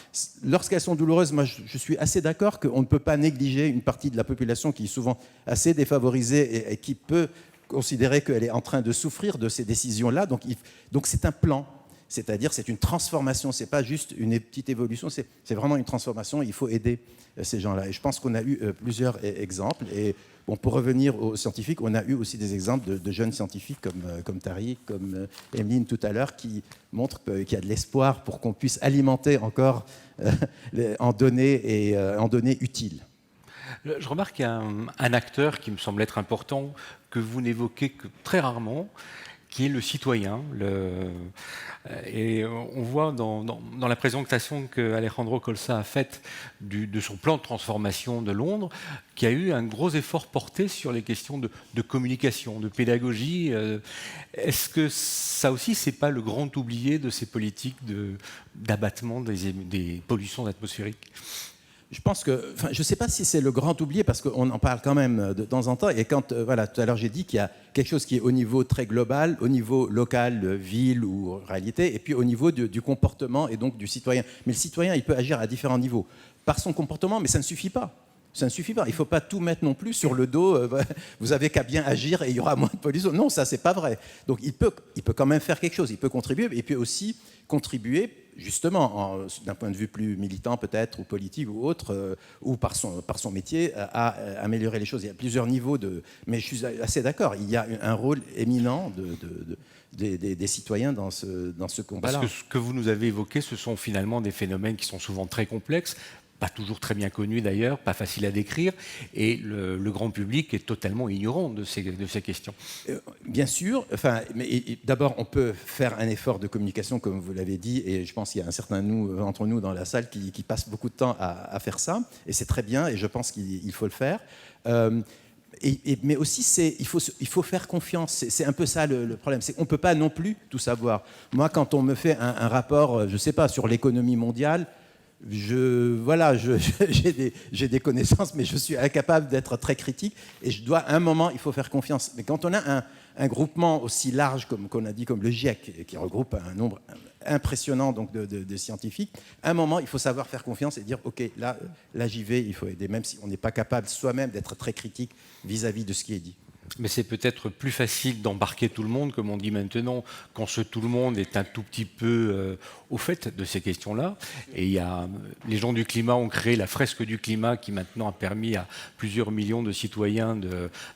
S7: Lorsqu'elles sont douloureuses, moi, je suis assez d'accord qu'on ne peut pas négliger une partie de la population qui est souvent assez défavorisée et qui peut considérer qu'elle est en train de souffrir de ces décisions-là. Donc c'est un plan. C'est-à-dire c'est une transformation. Ce n'est pas juste une petite évolution, c'est vraiment une transformation. Il faut aider ces gens-là. Et je pense qu'on a eu plusieurs exemples. Et bon, pour revenir aux scientifiques, on a eu aussi des exemples de jeunes scientifiques comme Tariq, comme Emeline tout à l'heure, qui montrent qu'il y a de l'espoir pour qu'on puisse alimenter encore en données utiles.
S1: Je remarque qu'il y a un acteur qui me semble être important, que vous n'évoquez que très rarement, qui est le citoyen. Et on voit dans la présentation que Alejandro Colsa a faite de son plan de transformation de Londres, qu'il y a eu un gros effort porté sur les questions de communication, de pédagogie. Est-ce que ça aussi, c'est pas le grand oublié de ces politiques d'abattement des pollutions atmosphériques?
S7: Je pense que, enfin, je ne sais pas si c'est le grand oublié, parce qu'on en parle quand même de temps en temps. Et quand, voilà, tout à l'heure j'ai dit qu'il y a quelque chose qui est au niveau très global, au niveau local, ville ou réalité, et puis au niveau du comportement et donc du citoyen. Mais le citoyen, il peut agir à différents niveaux par son comportement, mais ça ne suffit pas. Ça ne suffit pas. Il ne faut pas tout mettre non plus sur le dos. Vous avez qu'à bien agir et il y aura moins de pollution. Non, ça, c'est pas vrai. Donc, il peut quand même faire quelque chose. Il peut contribuer et puis aussi contribuer, justement, d'un point de vue plus militant peut-être, ou politique ou autre, ou par son métier, à améliorer les choses. Il y a plusieurs niveaux mais je suis assez d'accord. Il y a un rôle éminent des citoyens dans ce combat-là.
S1: Parce que ce que vous nous avez évoqué, ce sont finalement des phénomènes qui sont souvent très complexes, pas toujours très bien connus d'ailleurs, pas faciles à décrire, et le grand public est totalement ignorant de ces questions.
S7: Bien sûr, enfin, mais d'abord on peut faire un effort de communication comme vous l'avez dit, et je pense qu'il y a un certain entre nous dans la salle qui passe beaucoup de temps à faire ça, et c'est très bien, et je pense qu'il faut le faire. Mais aussi, il faut faire confiance. C'est un peu ça le problème. On ne peut pas non plus tout savoir. Moi, quand on me fait un rapport, je ne sais pas, sur l'économie mondiale, j'ai des connaissances, mais je suis incapable d'être très critique. Et à un moment, il faut faire confiance. Mais quand on a un groupement aussi large, comme qu'on a dit, comme le GIEC, qui regroupe un nombre impressionnant donc, de scientifiques, à un moment, il faut savoir faire confiance et dire, OK, là j'y vais, il faut aider, même si on n'est pas capable soi-même d'être très critique vis-à-vis de ce qui est dit.
S1: Mais c'est peut-être plus facile d'embarquer tout le monde, comme on dit maintenant, quand ce tout le monde est un tout petit peu au fait de ces questions-là. Et les gens du climat ont créé la fresque du climat qui maintenant a permis à plusieurs millions de citoyens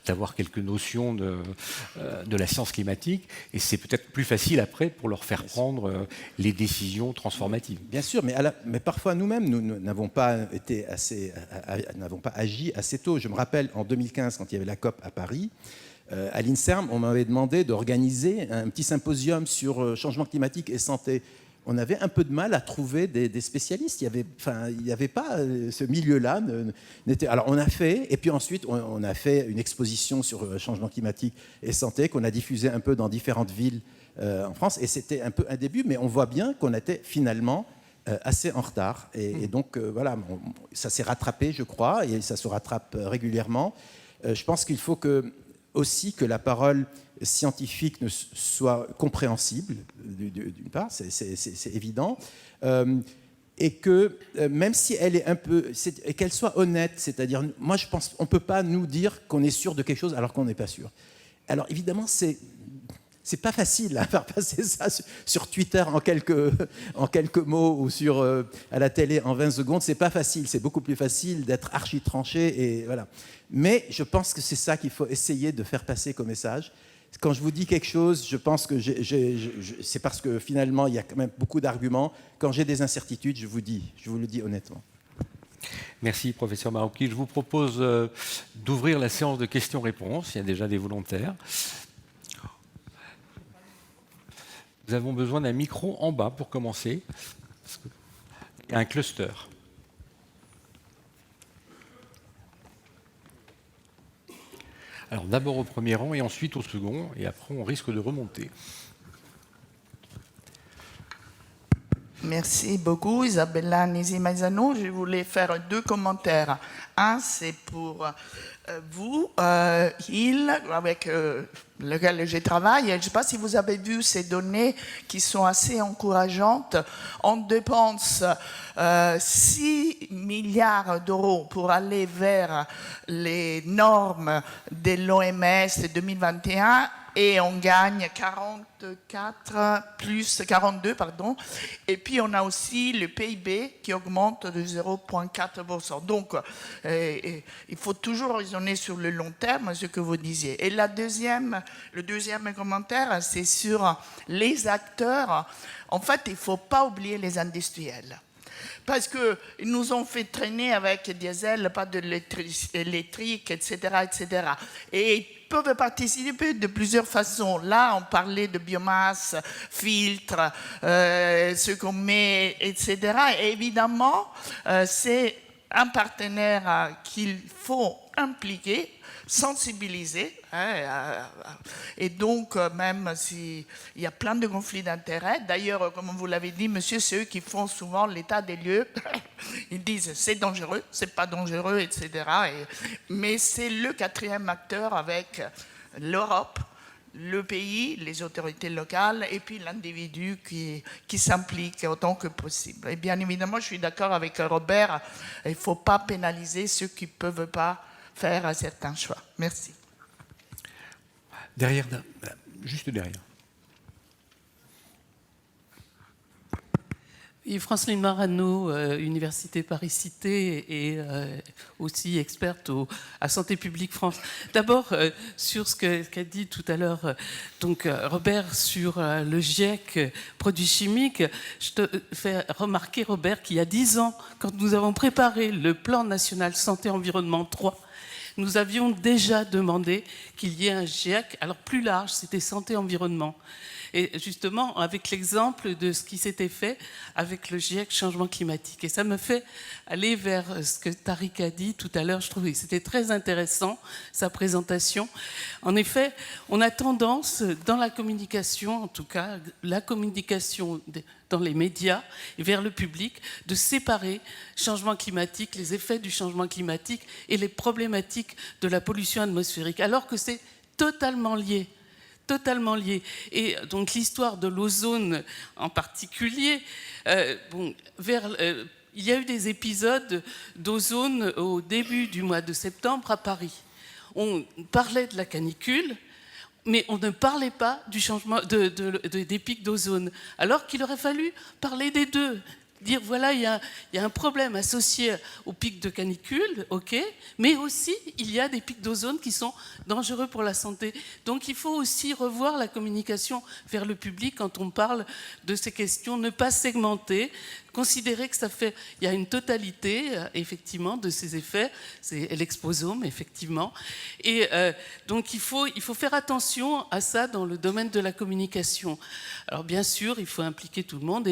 S1: d'avoir quelques notions de la science climatique. Et c'est peut-être plus facile après pour leur faire prendre les décisions transformatives.
S7: Bien sûr, mais parfois nous-mêmes, nous n'avons pas agi assez tôt. Je me rappelle en 2015, quand il y avait la COP à Paris, à l'INSERM, on m'avait demandé d'organiser un petit symposium sur changement climatique et santé. On avait un peu de mal à trouver des spécialistes. Il n'y avait pas ce milieu-là. Alors on a fait, et puis ensuite on a fait une exposition sur changement climatique et santé qu'on a diffusée un peu dans différentes villes en France. Et c'était un peu un début, mais on voit bien qu'on était finalement assez en retard. Et donc voilà, ça s'est rattrapé, je crois, et ça se rattrape régulièrement. Je pense qu'il faut aussi que la parole scientifique soit compréhensible, d'une part, c'est évident, et que même si elle est qu'elle soit honnête, c'est-à-dire, moi je pense, on ne peut pas nous dire qu'on est sûr de quelque chose alors qu'on n'est pas sûr. Alors évidemment, c'est pas facile à faire passer ça sur Twitter en quelques mots ou à la télé en 20 secondes. C'est pas facile. C'est beaucoup plus facile d'être archi tranché et voilà. Mais je pense que c'est ça qu'il faut essayer de faire passer comme message. Quand je vous dis quelque chose, je pense que c'est parce que finalement il y a quand même beaucoup d'arguments. Quand j'ai des incertitudes, je vous le dis honnêtement.
S1: Merci, professeur Marouki. Je vous propose d'ouvrir la séance de questions-réponses. Il y a déjà des volontaires. Nous avons besoin d'un micro en bas pour commencer. Il y a un cluster. Alors d'abord au premier rang et ensuite au second, et après on risque de remonter.
S8: Merci beaucoup, Isabella Nisi-Maizano. Je voulais faire 2 commentaires. Un, c'est pour vous, Hill, avec lequel je travaille. Je ne sais pas si vous avez vu ces données qui sont assez encourageantes. On dépense 6 milliards d'euros pour aller vers les normes de l'OMS 2021 et on gagne 42, pardon. Et puis on a aussi le PIB qui augmente de 0,4%. Donc il faut toujours raisonner sur le long terme, ce que vous disiez. Et le deuxième commentaire, c'est sur les acteurs. En fait, il ne faut pas oublier les industriels. Parce qu'ils nous ont fait traîner avec diesel, pas de électrique, etc., etc. Et ils peuvent participer de plusieurs façons. Là, on parlait de biomasse, filtres, ce qu'on met, etc. Et évidemment, c'est un partenaire qu'il faut impliquer, sensibiliser, et donc même s'il y a plein de conflits d'intérêts, d'ailleurs, comme vous l'avez dit, monsieur, c'est eux qui font souvent l'état des lieux, ils disent c'est dangereux, c'est pas dangereux, etc. Mais c'est le quatrième acteur avec l'Europe, le pays, les autorités locales et puis l'individu qui s'implique autant que possible. Et bien évidemment, je suis d'accord avec Robert, il ne faut pas pénaliser ceux qui ne peuvent pas faire certains choix. Merci.
S1: Derrière, juste derrière.
S9: Et Franceline Marano, Université Paris-Cité et aussi experte à Santé publique France. D'abord, sur ce qu'a dit tout à l'heure donc Robert sur le GIEC produits chimiques, je te fais remarquer, Robert, qu'il y a 10 ans, quand nous avons préparé le plan national santé-environnement 3, nous avions déjà demandé qu'il y ait un GIEC, alors plus large, c'était santé-environnement. Et justement, avec l'exemple de ce qui s'était fait avec le GIEC changement climatique. Et ça me fait aller vers ce que Tariq a dit tout à l'heure. Je trouvais que c'était très intéressant, sa présentation. En effet, on a tendance, dans la communication, en tout cas, la communication dans les médias et vers le public, de séparer changement climatique, les effets du changement climatique et les problématiques de la pollution atmosphérique, alors que c'est totalement lié. Totalement lié. Et donc l'histoire de l'ozone en particulier, il y a eu des épisodes d'ozone au début du mois de septembre à Paris. On parlait de la canicule, mais on ne parlait pas du changement des pics d'ozone, alors qu'il aurait fallu parler des deux. Dire voilà, il y a un problème associé aux pics de canicule, ok, mais aussi il y a des pics d'ozone qui sont dangereux pour la santé. Donc il faut aussi revoir la communication vers le public quand on parle de ces questions, ne pas segmenter, considérer que il y a une totalité effectivement de ces effets, c'est l'exposome effectivement, et donc il faut faire attention à ça dans le domaine de la communication. Alors bien sûr, il faut impliquer tout le monde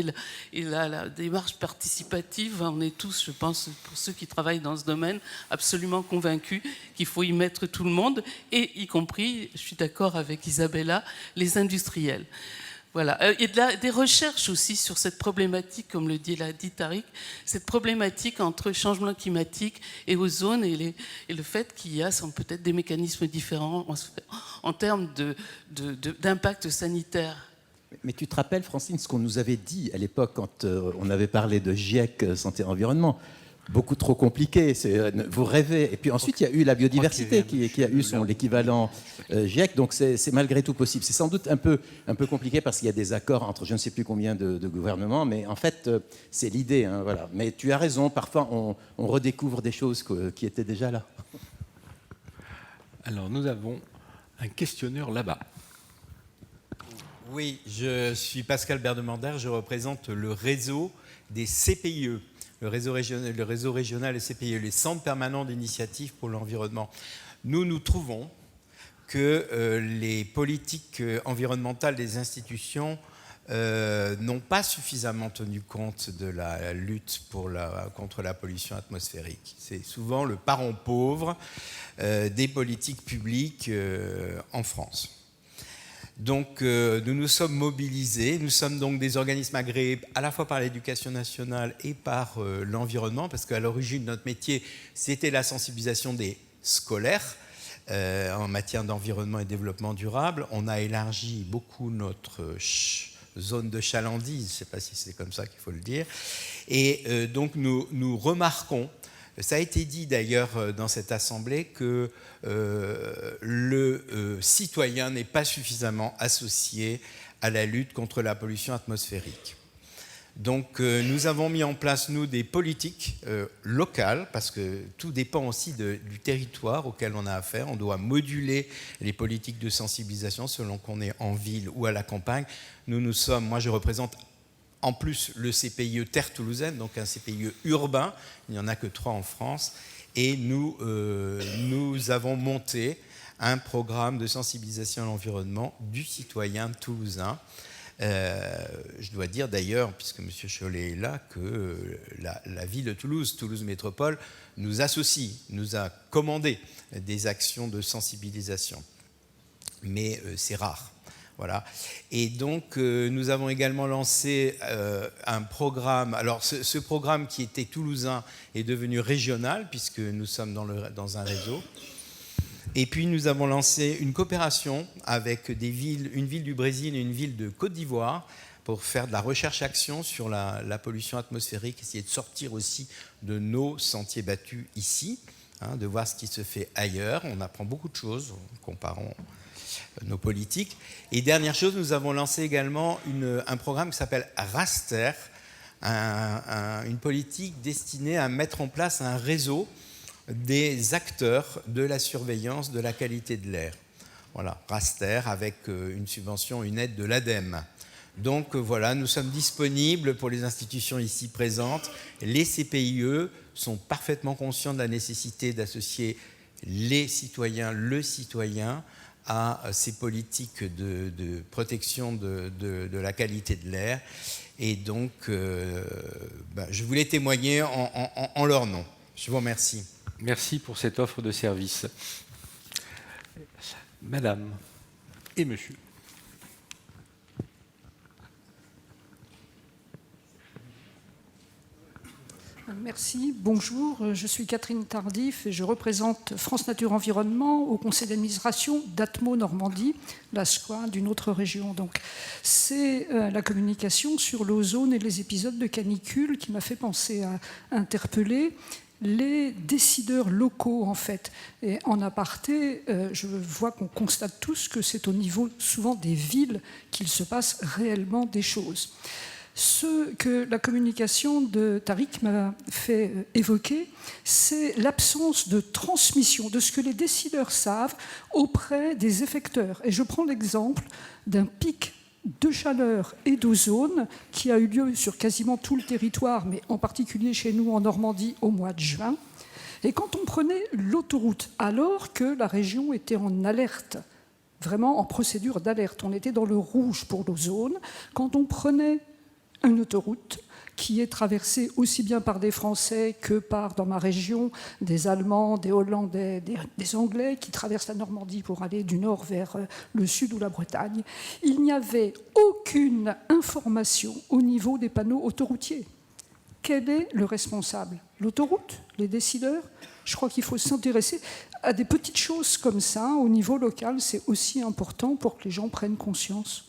S9: et la démarche participative, on est tous, je pense, pour ceux qui travaillent dans ce domaine, absolument convaincus qu'il faut y mettre tout le monde, et y compris, je suis d'accord avec Isabella, les industriels. Voilà. Il y a des recherches aussi sur cette problématique, comme l'a dit Tariq, cette problématique entre changement climatique et ozone et le fait qu'il y a peut-être des mécanismes différents en termes d'impact sanitaire.
S7: Mais tu te rappelles, Francine, ce qu'on nous avait dit à l'époque quand on avait parlé de GIEC santé-environnement? Beaucoup trop compliqué, vous rêvez. Et puis ensuite, il y a eu la biodiversité qui a eu son l'équivalent GIEC, donc c'est malgré tout possible. C'est sans doute un peu compliqué parce qu'il y a des accords entre je ne sais plus combien de gouvernements, mais en fait, c'est l'idée. Hein, voilà. Mais tu as raison, parfois on redécouvre des choses qui étaient déjà là.
S1: Alors, nous avons un questionneur là-bas.
S10: Oui, je suis Pascal Berdemander, je représente le réseau des CPIE. Le réseau régional des CPIE, les centres permanents d'initiative pour l'environnement. Nous trouvons que les politiques environnementales des institutions n'ont pas suffisamment tenu compte de la lutte contre la pollution atmosphérique. C'est souvent le parent pauvre des politiques publiques en France. Donc nous nous sommes mobilisés, nous sommes donc des organismes agréés à la fois par l'éducation nationale et par l'environnement, parce qu'à l'origine notre métier c'était la sensibilisation des scolaires en matière d'environnement et développement durable. On a élargi beaucoup notre zone de chalandise, je ne sais pas si c'est comme ça qu'il faut le dire, et donc nous remarquons, ça a été dit d'ailleurs dans cette assemblée, que le citoyen n'est pas suffisamment associé à la lutte contre la pollution atmosphérique. Donc nous avons mis en place, nous, des politiques locales, parce que tout dépend aussi du territoire auquel on a affaire. On doit moduler les politiques de sensibilisation selon qu'on est en ville ou à la campagne. Moi je représente en plus le CPIE Terre Toulousaine, donc un CPIE urbain, il n'y en a que 3 en France, et nous avons monté un programme de sensibilisation à l'environnement du citoyen toulousain. Je dois dire d'ailleurs, puisque M. Chollet est là, que la ville de Toulouse, Toulouse Métropole, nous associe, nous a commandé des actions de sensibilisation. Mais c'est rare. Voilà. Et donc, nous avons également lancé un programme. Alors, ce programme qui était toulousain est devenu régional, puisque nous sommes dans un réseau. Et puis, nous avons lancé une coopération avec une ville du Brésil et une ville de Côte d'Ivoire pour faire de la recherche-action sur la pollution atmosphérique, essayer de sortir aussi de nos sentiers battus ici, hein, de voir ce qui se fait ailleurs. On apprend beaucoup de choses en comparant nos politiques. Et dernière chose, nous avons lancé également un programme qui s'appelle Raster, une politique destinée à mettre en place un réseau des acteurs de la surveillance de la qualité de l'air. Voilà, Raster, avec une subvention, une aide de l'ADEME. Donc voilà, nous sommes disponibles pour les institutions ici présentes. Les CPIE sont parfaitement conscients de la nécessité d'associer les citoyens, le citoyen, à ces politiques de protection de la qualité de l'air. Et donc, je voulais témoigner en leur nom. Je vous remercie.
S1: Merci pour cette offre de service. Madame et monsieur.
S11: Merci, bonjour, je suis Catherine Tardif et je représente France Nature Environnement au conseil d'administration d'Atmo Normandie, la SQUA d'une autre région. Donc, c'est la communication sur l'ozone et les épisodes de canicule qui m'a fait penser à interpeller les décideurs locaux, en fait. Et en aparté, je vois qu'on constate tous que c'est au niveau souvent des villes qu'il se passe réellement des choses. Ce que la communication de Tariq m'a fait évoquer, c'est l'absence de transmission de ce que les décideurs savent auprès des effecteurs. Et je prends l'exemple d'un pic de chaleur et d'ozone qui a eu lieu sur quasiment tout le territoire, mais en particulier chez nous en Normandie au mois de juin. Et quand on prenait l'autoroute, alors que la région était en alerte, vraiment en procédure d'alerte, on était dans le rouge pour l'ozone, quand on prenait une autoroute qui est traversée aussi bien par des Français que par, dans ma région, des Allemands, des Hollandais, des Anglais qui traversent la Normandie pour aller du nord vers le sud ou la Bretagne. Il n'y avait aucune information au niveau des panneaux autoroutiers. Quel est le responsable? L'autoroute? Les décideurs? Je crois qu'il faut s'intéresser à des petites choses comme ça. Au niveau local, c'est aussi important pour que les gens prennent conscience.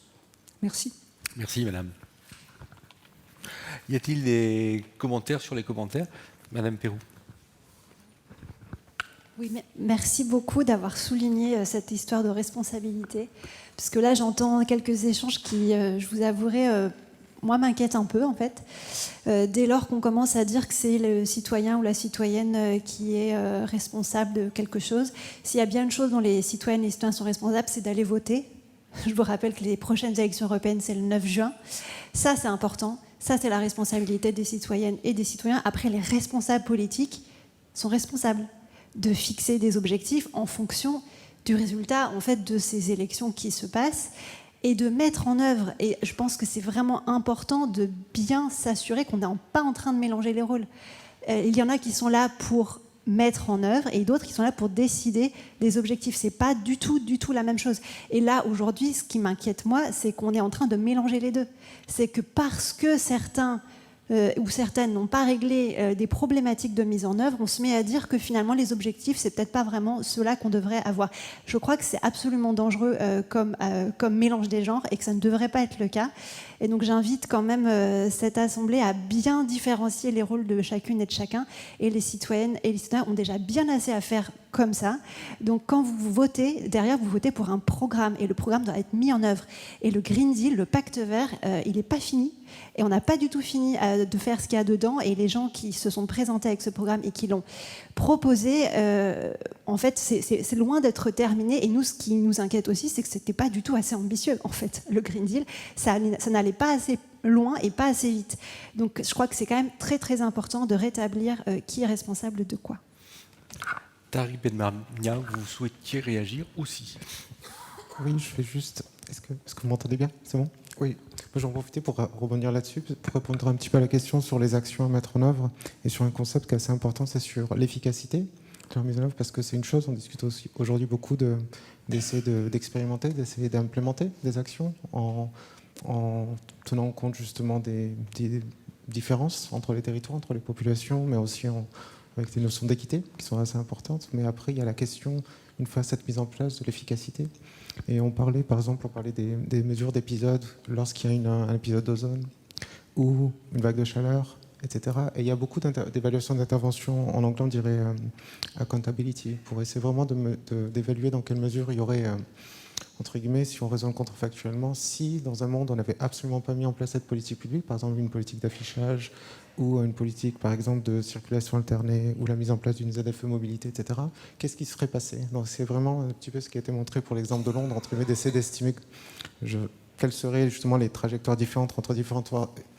S11: Merci.
S1: Merci, madame. Y a-t-il des commentaires sur les commentaires? Madame Pérou.
S3: Oui, merci beaucoup d'avoir souligné cette histoire de responsabilité. Parce que là, j'entends quelques échanges qui, je vous avouerai, moi, m'inquiètent un peu, en fait. Dès lors qu'on commence à dire que c'est le citoyen ou la citoyenne qui est responsable de quelque chose, s'il y a bien une chose dont les citoyennes et les citoyens sont responsables, c'est d'aller voter. Je vous rappelle que les prochaines élections européennes, c'est le 9 juin. Ça, c'est important. Ça, c'est la responsabilité des citoyennes et des citoyens. Après, les responsables politiques sont responsables de fixer des objectifs en fonction du résultat, en fait, de ces élections qui se passent et de mettre en œuvre. Et je pense que c'est vraiment important de bien s'assurer qu'on n'est pas en train de mélanger les rôles. Il y en a qui sont là pour mettre en œuvre et d'autres qui sont là pour décider des objectifs. C'est pas du tout la même chose. Et là, aujourd'hui, ce qui m'inquiète, moi, c'est qu'on est en train de mélanger les deux. C'est que parce que certains ou certaines n'ont pas réglé des problématiques de mise en œuvre, on se met à dire que finalement les objectifs, c'est peut-être pas vraiment ceux-là qu'on devrait avoir. Je crois que c'est absolument dangereux comme mélange des genres et que ça ne devrait pas être le cas. Et donc j'invite quand même cette assemblée à bien différencier les rôles de chacune et de chacun. Et les citoyennes et les citoyens ont déjà bien assez à faire comme ça. Donc quand vous votez, derrière vous votez pour un programme et le programme doit être mis en œuvre. Et le Green Deal, le pacte vert, il n'est pas fini. Et on n'a pas du tout fini de faire ce qu'il y a dedans. Et les gens qui se sont présentés avec ce programme et qui l'ont proposé en fait, c'est loin d'être terminé. Et nous, ce qui nous inquiète aussi, c'est que ce n'était pas du tout assez ambitieux, en fait, le Green Deal. Ça n'allait pas assez loin et pas assez vite. Donc, je crois que c'est quand même très, très important de rétablir qui est responsable de quoi.
S1: Tariq Benmamia, vous souhaitiez réagir aussi?
S6: Oui, je fais juste... Est-ce que vous m'entendez bien? C'est bon? Oui. J'en profite pour rebondir là-dessus, pour répondre un petit peu à la question sur les actions à mettre en œuvre et sur un concept qui est assez important, c'est sur l'efficacité de leur mise en œuvre, parce que c'est une chose, on discute aussi aujourd'hui beaucoup d'essayer d'expérimenter, d'essayer d'implémenter des actions en tenant compte justement des différences entre les territoires, entre les populations, mais aussi avec des notions d'équité qui sont assez importantes. Mais après, il y a la question, une fois cette mise en place, de l'efficacité. Et on parlait, par exemple, des mesures d'épisodes lorsqu'il y a un épisode d'ozone ou une vague de chaleur, etc. Et il y a beaucoup d'évaluations d'intervention, en anglais on dirait accountability, pour essayer vraiment d'évaluer dans quelle mesure il y aurait, entre guillemets, si on raisonne contrefactuellement, si dans un monde on n'avait absolument pas mis en place cette politique publique, par exemple une politique d'affichage, ou une politique, par exemple, de circulation alternée, ou la mise en place d'une ZFE mobilité, etc., qu'est-ce qui serait passé? Donc c'est vraiment un petit peu ce qui a été montré pour l'exemple de Londres, entre guillemets, d'essayer d'estimer quelles seraient justement les trajectoires différentes entre différents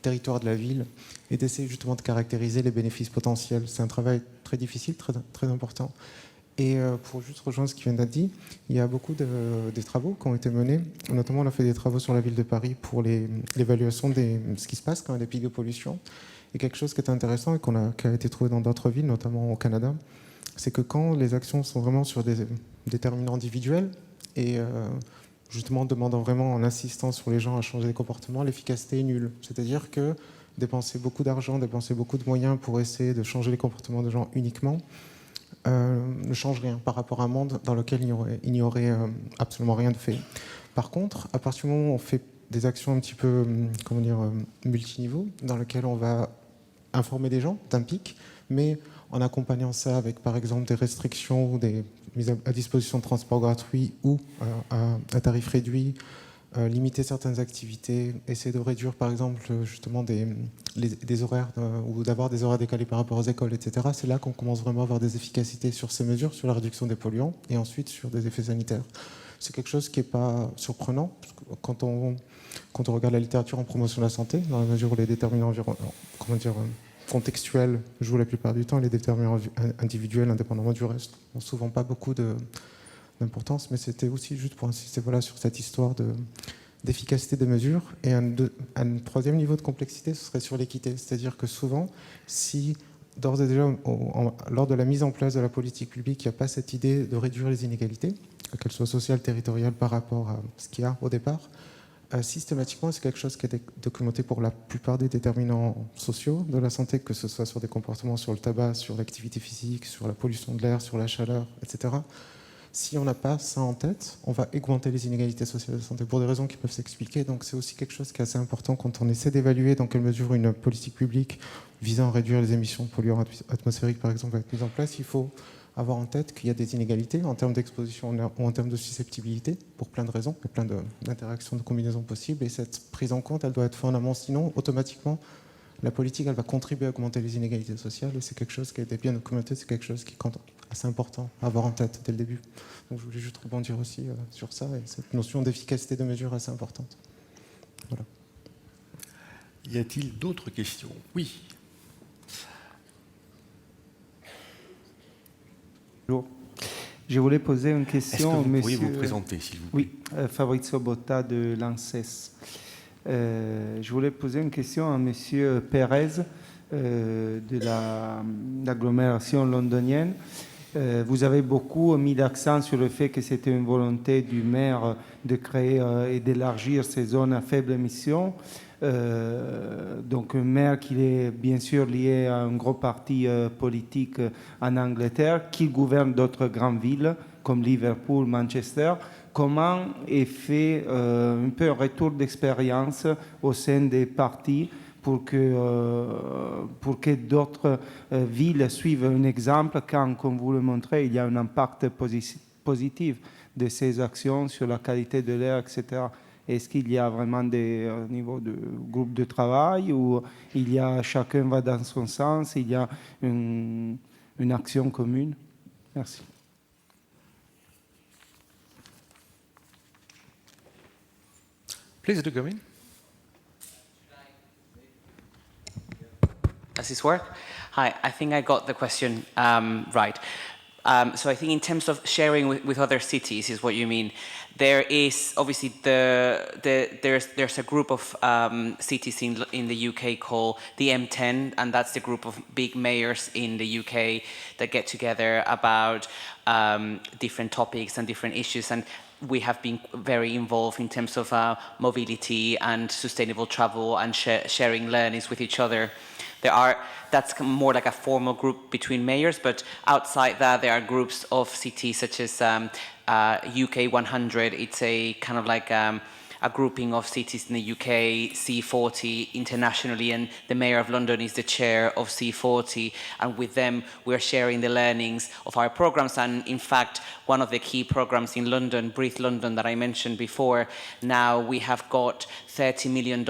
S6: territoires de la ville, et d'essayer justement de caractériser les bénéfices potentiels. C'est un travail très difficile, très, très important. Et pour juste rejoindre ce qui vient d'être dit, il y a beaucoup des travaux qui ont été menés. Notamment, on a fait des travaux sur la ville de Paris pour l'évaluation de ce qui se passe quand il y a des pics de pollution. Et quelque chose qui est intéressant et qui a été trouvé dans d'autres villes, notamment au Canada, c'est que quand les actions sont vraiment sur des déterminants individuels et justement demandant vraiment en insistant sur les gens à changer des comportements, l'efficacité est nulle. C'est-à-dire que dépenser beaucoup d'argent, dépenser beaucoup de moyens pour essayer de changer les comportements des gens uniquement ne change rien par rapport à un monde dans lequel il n'y aurait absolument rien de fait. Par contre, à partir du moment où on fait des actions un petit peu, multiniveaux, dans lesquelles on va informer des gens d'un pic, mais en accompagnant ça avec, par exemple, des restrictions ou des mises à disposition de transport gratuit ou à tarif réduit, limiter certaines activités, essayer de réduire, par exemple, justement des horaires ou d'avoir des horaires décalés par rapport aux écoles, etc. C'est là qu'on commence vraiment à avoir des efficacités sur ces mesures, sur la réduction des polluants et ensuite sur des effets sanitaires. C'est quelque chose qui n'est pas surprenant, parce que quand on regarde la littérature en promotion de la santé, dans la mesure où les déterminants contextuels jouent la plupart du temps, les déterminants individuels, indépendamment du reste, n'ont souvent pas beaucoup d'importance, mais c'était aussi juste pour insister sur cette histoire d'efficacité des mesures. Et un troisième niveau de complexité, ce serait sur l'équité. C'est-à-dire que souvent, si d'ores et déjà, lors de la mise en place de la politique publique, il n'y a pas cette idée de réduire les inégalités, qu'elles soient sociales, territoriales, par rapport à ce qu'il y a au départ, systématiquement, c'est quelque chose qui est documenté pour la plupart des déterminants sociaux de la santé, que ce soit sur des comportements sur le tabac, sur l'activité physique, sur la pollution de l'air, sur la chaleur, etc. Si on n'a pas ça en tête, on va augmenter les inégalités sociales de santé pour des raisons qui peuvent s'expliquer. Donc c'est aussi quelque chose qui est assez important quand on essaie d'évaluer dans quelle mesure une politique publique visant à réduire les émissions de polluants atmosphériques, par exemple, va être mise en place. Il faut avoir en tête qu'il y a des inégalités en termes d'exposition ou en termes de susceptibilité, pour plein de raisons, et plein d'interactions, de combinaisons possibles. Et cette prise en compte, elle doit être faite en amont, sinon, automatiquement, la politique, elle va contribuer à augmenter les inégalités sociales, et c'est quelque chose qui a été bien documenté, c'est quelque chose qui est assez important à avoir en tête dès le début. Donc je voulais juste rebondir aussi sur ça, et cette notion d'efficacité de mesure assez importante. Voilà.
S1: Y a-t-il d'autres questions? Oui.
S12: Bonjour. Je voulais poser une question
S1: au monsieur. Est-ce que vous
S12: pourriez
S1: vous présenter, s'il vous plaît?
S12: Oui, Fabrizio Botta de l'ANSES. Je voulais poser une question à monsieur Pérez de l'agglomération londonienne. Vous avez beaucoup mis l'accent sur le fait que c'était une volonté du maire de créer et d'élargir ces zones à faible émission. Donc un maire qui est bien sûr lié à un gros parti politique en Angleterre, qui gouverne d'autres grandes villes comme Liverpool, Manchester. Comment est fait un peu un retour d'expérience au sein des partis pour que d'autres villes suivent un exemple quand, comme vous le montrez, il y a un impact positif de ces actions sur la qualité de l'air, etc. Est-ce qu'il y a vraiment des niveaux de groupe de travail où il y a chacun va dans son sens, il y a une action commune? Merci.
S1: Please do come in.
S13: Does this work? Hi, I think I got the question right. So I think in terms of sharing with other cities is what you mean. There is obviously there's a group of cities in the UK called the M10, and that's the group of big mayors in the UK that get together about different topics and different issues. And we have been very involved in terms of mobility and sustainable travel and sharing learnings with each other. That's more like a formal group between mayors, but outside that there are groups of cities such as UK 100. It's a kind of like a grouping of cities in the UK, C40 internationally, and the Mayor of London is the chair of C40, and with them we're sharing the learnings of our programs. And in fact, one of the key programs in London, Breathe London, that I mentioned before, now we have got $30 million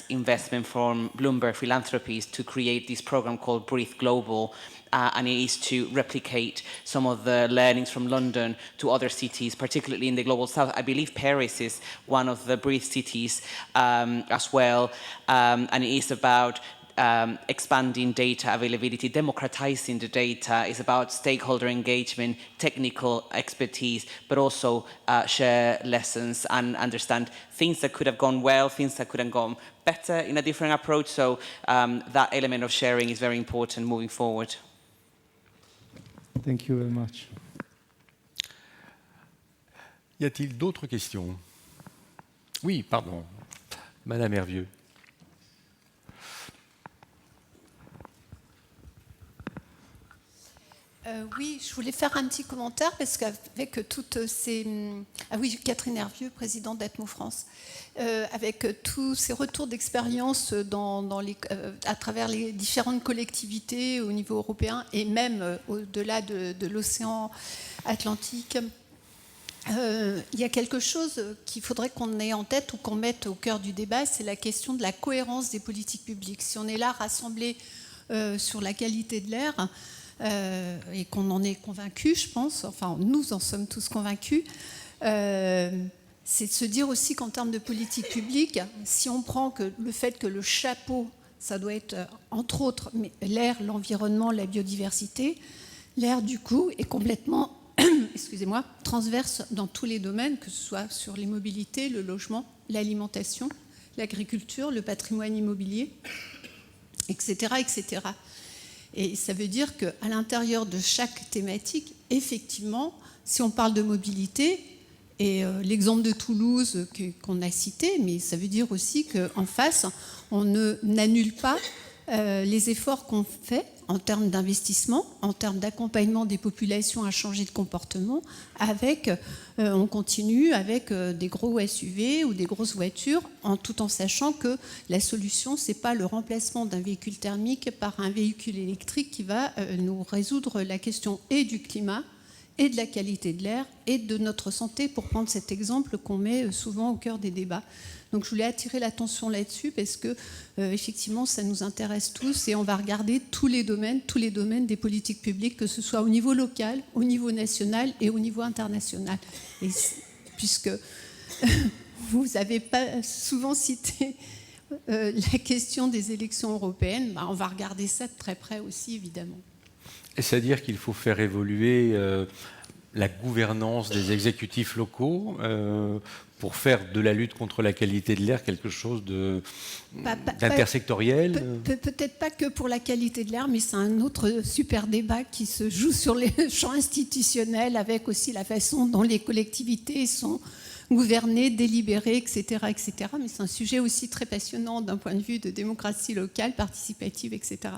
S13: investment from Bloomberg Philanthropies to create this program called Breathe Global. And it is to replicate some of the learnings from London to other cities, particularly in the Global South. I believe Paris is one of the Breathe cities as well, and it is about expanding data availability, democratizing the data. It's about stakeholder engagement, technical expertise, but also share lessons and understand things that could have gone well, things that could have gone better in a different approach. So that element of sharing is very important moving forward.
S12: Thank you very much.
S1: Y a-t-il d'autres questions? Oui, pardon. Madame Hervieux.
S3: Oui, je voulais faire un petit commentaire parce qu'avec toutes ces... Ah oui, Catherine Hervieux, présidente d'Atmo France. Avec tous ces retours d'expérience à travers les différentes collectivités au niveau européen et même au-delà de l'océan Atlantique, il y a quelque chose qu'il faudrait qu'on ait en tête ou qu'on mette au cœur du débat, c'est la question de la cohérence des politiques publiques. Si on est là rassemblés sur la qualité de l'air, et qu'on en est convaincu, je pense, enfin nous en sommes tous convaincus, c'est de se dire aussi qu'en termes de politique publique, si on prend que le fait que le chapeau, ça doit être entre autres l'air, l'environnement, la biodiversité, l'air du coup est complètement excusez-moi, transverse dans tous les domaines, que ce soit sur les mobilités, le logement, l'alimentation, l'agriculture, le patrimoine immobilier, etc., etc. Et ça veut dire qu'à l'intérieur de chaque thématique, effectivement, si on parle de mobilité, et l'exemple de Toulouse qu'on a cité, mais ça veut dire aussi qu'en face, on n'annule pas les efforts qu'on fait en termes d'investissement, en termes d'accompagnement des populations à changer de comportement, on continue avec des gros SUV ou des grosses voitures, tout en sachant que la solution, ce n'est pas le remplacement d'un véhicule thermique par un véhicule électrique qui va nous résoudre la question et du climat, et de la qualité de l'air, et de notre santé, pour prendre cet exemple qu'on met souvent au cœur des débats. Donc je voulais attirer l'attention là-dessus parce que effectivement ça nous intéresse tous et on va regarder tous les domaines des politiques publiques, que ce soit au niveau local, au niveau national et au niveau international. Et puisque vous n'avez pas souvent cité la question des élections européennes, on va regarder ça de très près aussi évidemment.
S1: Et c'est-à-dire qu'il faut faire évoluer la gouvernance des exécutifs locaux pour faire de la lutte contre la qualité de l'air quelque chose d'intersectoriel.
S3: Peut-être pas que pour la qualité de l'air, mais c'est un autre super débat qui se joue sur les champs institutionnels, avec aussi la façon dont les collectivités sont gouvernées, délibérées, etc., etc. Mais c'est un sujet aussi très passionnant d'un point de vue de démocratie locale, participative, etc.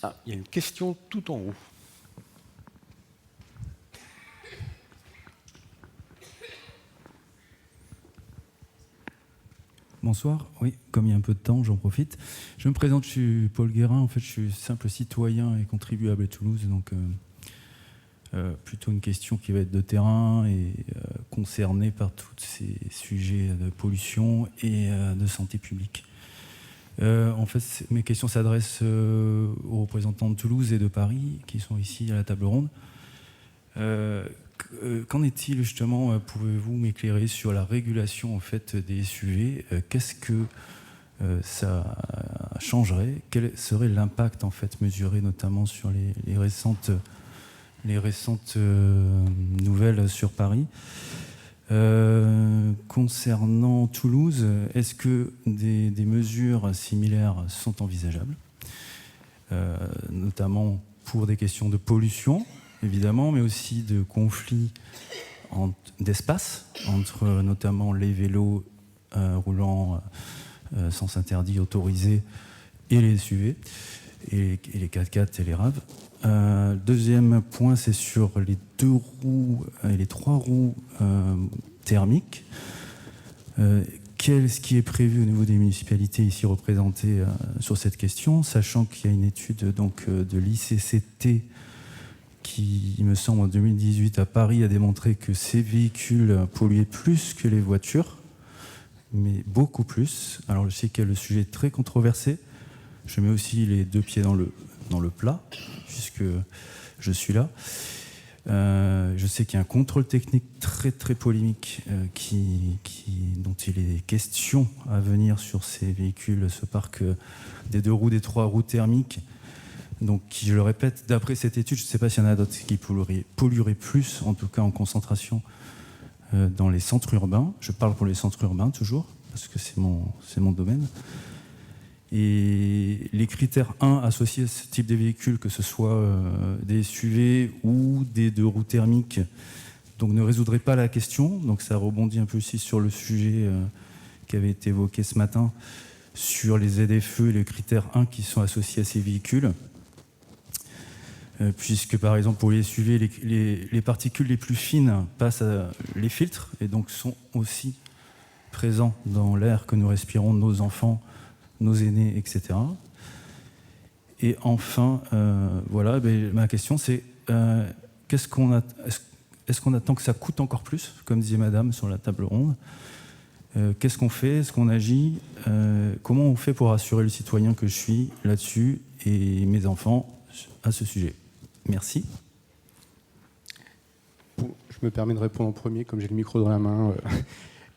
S1: Ah, il y a une question tout en haut.
S14: Bonsoir, oui, comme il y a un peu de temps, j'en profite. Je me présente, je suis Paul Guérin, en fait je suis simple citoyen et contribuable à Toulouse, donc plutôt une question qui va être de terrain et concernée par tous ces sujets de pollution et de santé publique. En fait, mes questions s'adressent aux représentants de Toulouse et de Paris qui sont ici à la table ronde. Qu'en est-il justement, pouvez-vous m'éclairer sur la régulation en fait, des SUV? Qu'est-ce que ça changerait? Quel serait l'impact en fait, mesuré notamment sur les récentes nouvelles sur Paris? Concernant Toulouse, est-ce que des mesures similaires sont envisageables, notamment pour des questions de pollution, évidemment, mais aussi de conflits d'espace entre notamment les vélos roulants sens interdit autorisés et les SUV, et les 4x4 et les RAV. Deuxième point, c'est sur les 2 roues et les 3 roues thermiques. Qu'est-ce qui est prévu au niveau des municipalités ici représentées sur cette question, sachant qu'il y a une étude donc, de l'ICCT qui, il me semble, en 2018 à Paris a démontré que ces véhicules polluaient plus que les voitures, mais beaucoup plus. Alors je sais que le sujet est très controversé. Je mets aussi les 2 pieds dans le plat, puisque je suis là. Je sais qu'il y a un contrôle technique très très polémique dont il est question à venir sur ces véhicules, ce parc des 2 roues, des 3 roues thermiques. Donc, je le répète, d'après cette étude, je ne sais pas s'il y en a d'autres qui pollueraient plus, en tout cas en concentration dans les centres urbains. Je parle pour les centres urbains toujours, parce que c'est mon domaine. Et les critères 1 associés à ce type de véhicules, que ce soit des SUV ou des 2 roues thermiques, donc ne résoudrait pas la question. Donc ça rebondit un peu aussi sur le sujet qui avait été évoqué ce matin sur les ZFE et les critères 1 qui sont associés à ces véhicules. Puisque par exemple pour les SUV, les particules les plus fines passent les filtres et donc sont aussi présents dans l'air que nous respirons, nos enfants, nos aînés, etc. Et enfin, voilà, ma question c'est est-ce qu'on attend que ça coûte encore plus, comme disait Madame sur la table ronde? Qu'est-ce qu'on fait? Est-ce qu'on agit? Comment on fait pour assurer le citoyen que je suis là-dessus et mes enfants à ce sujet? Merci.
S5: Je me permets de répondre en premier, comme j'ai le micro dans la main,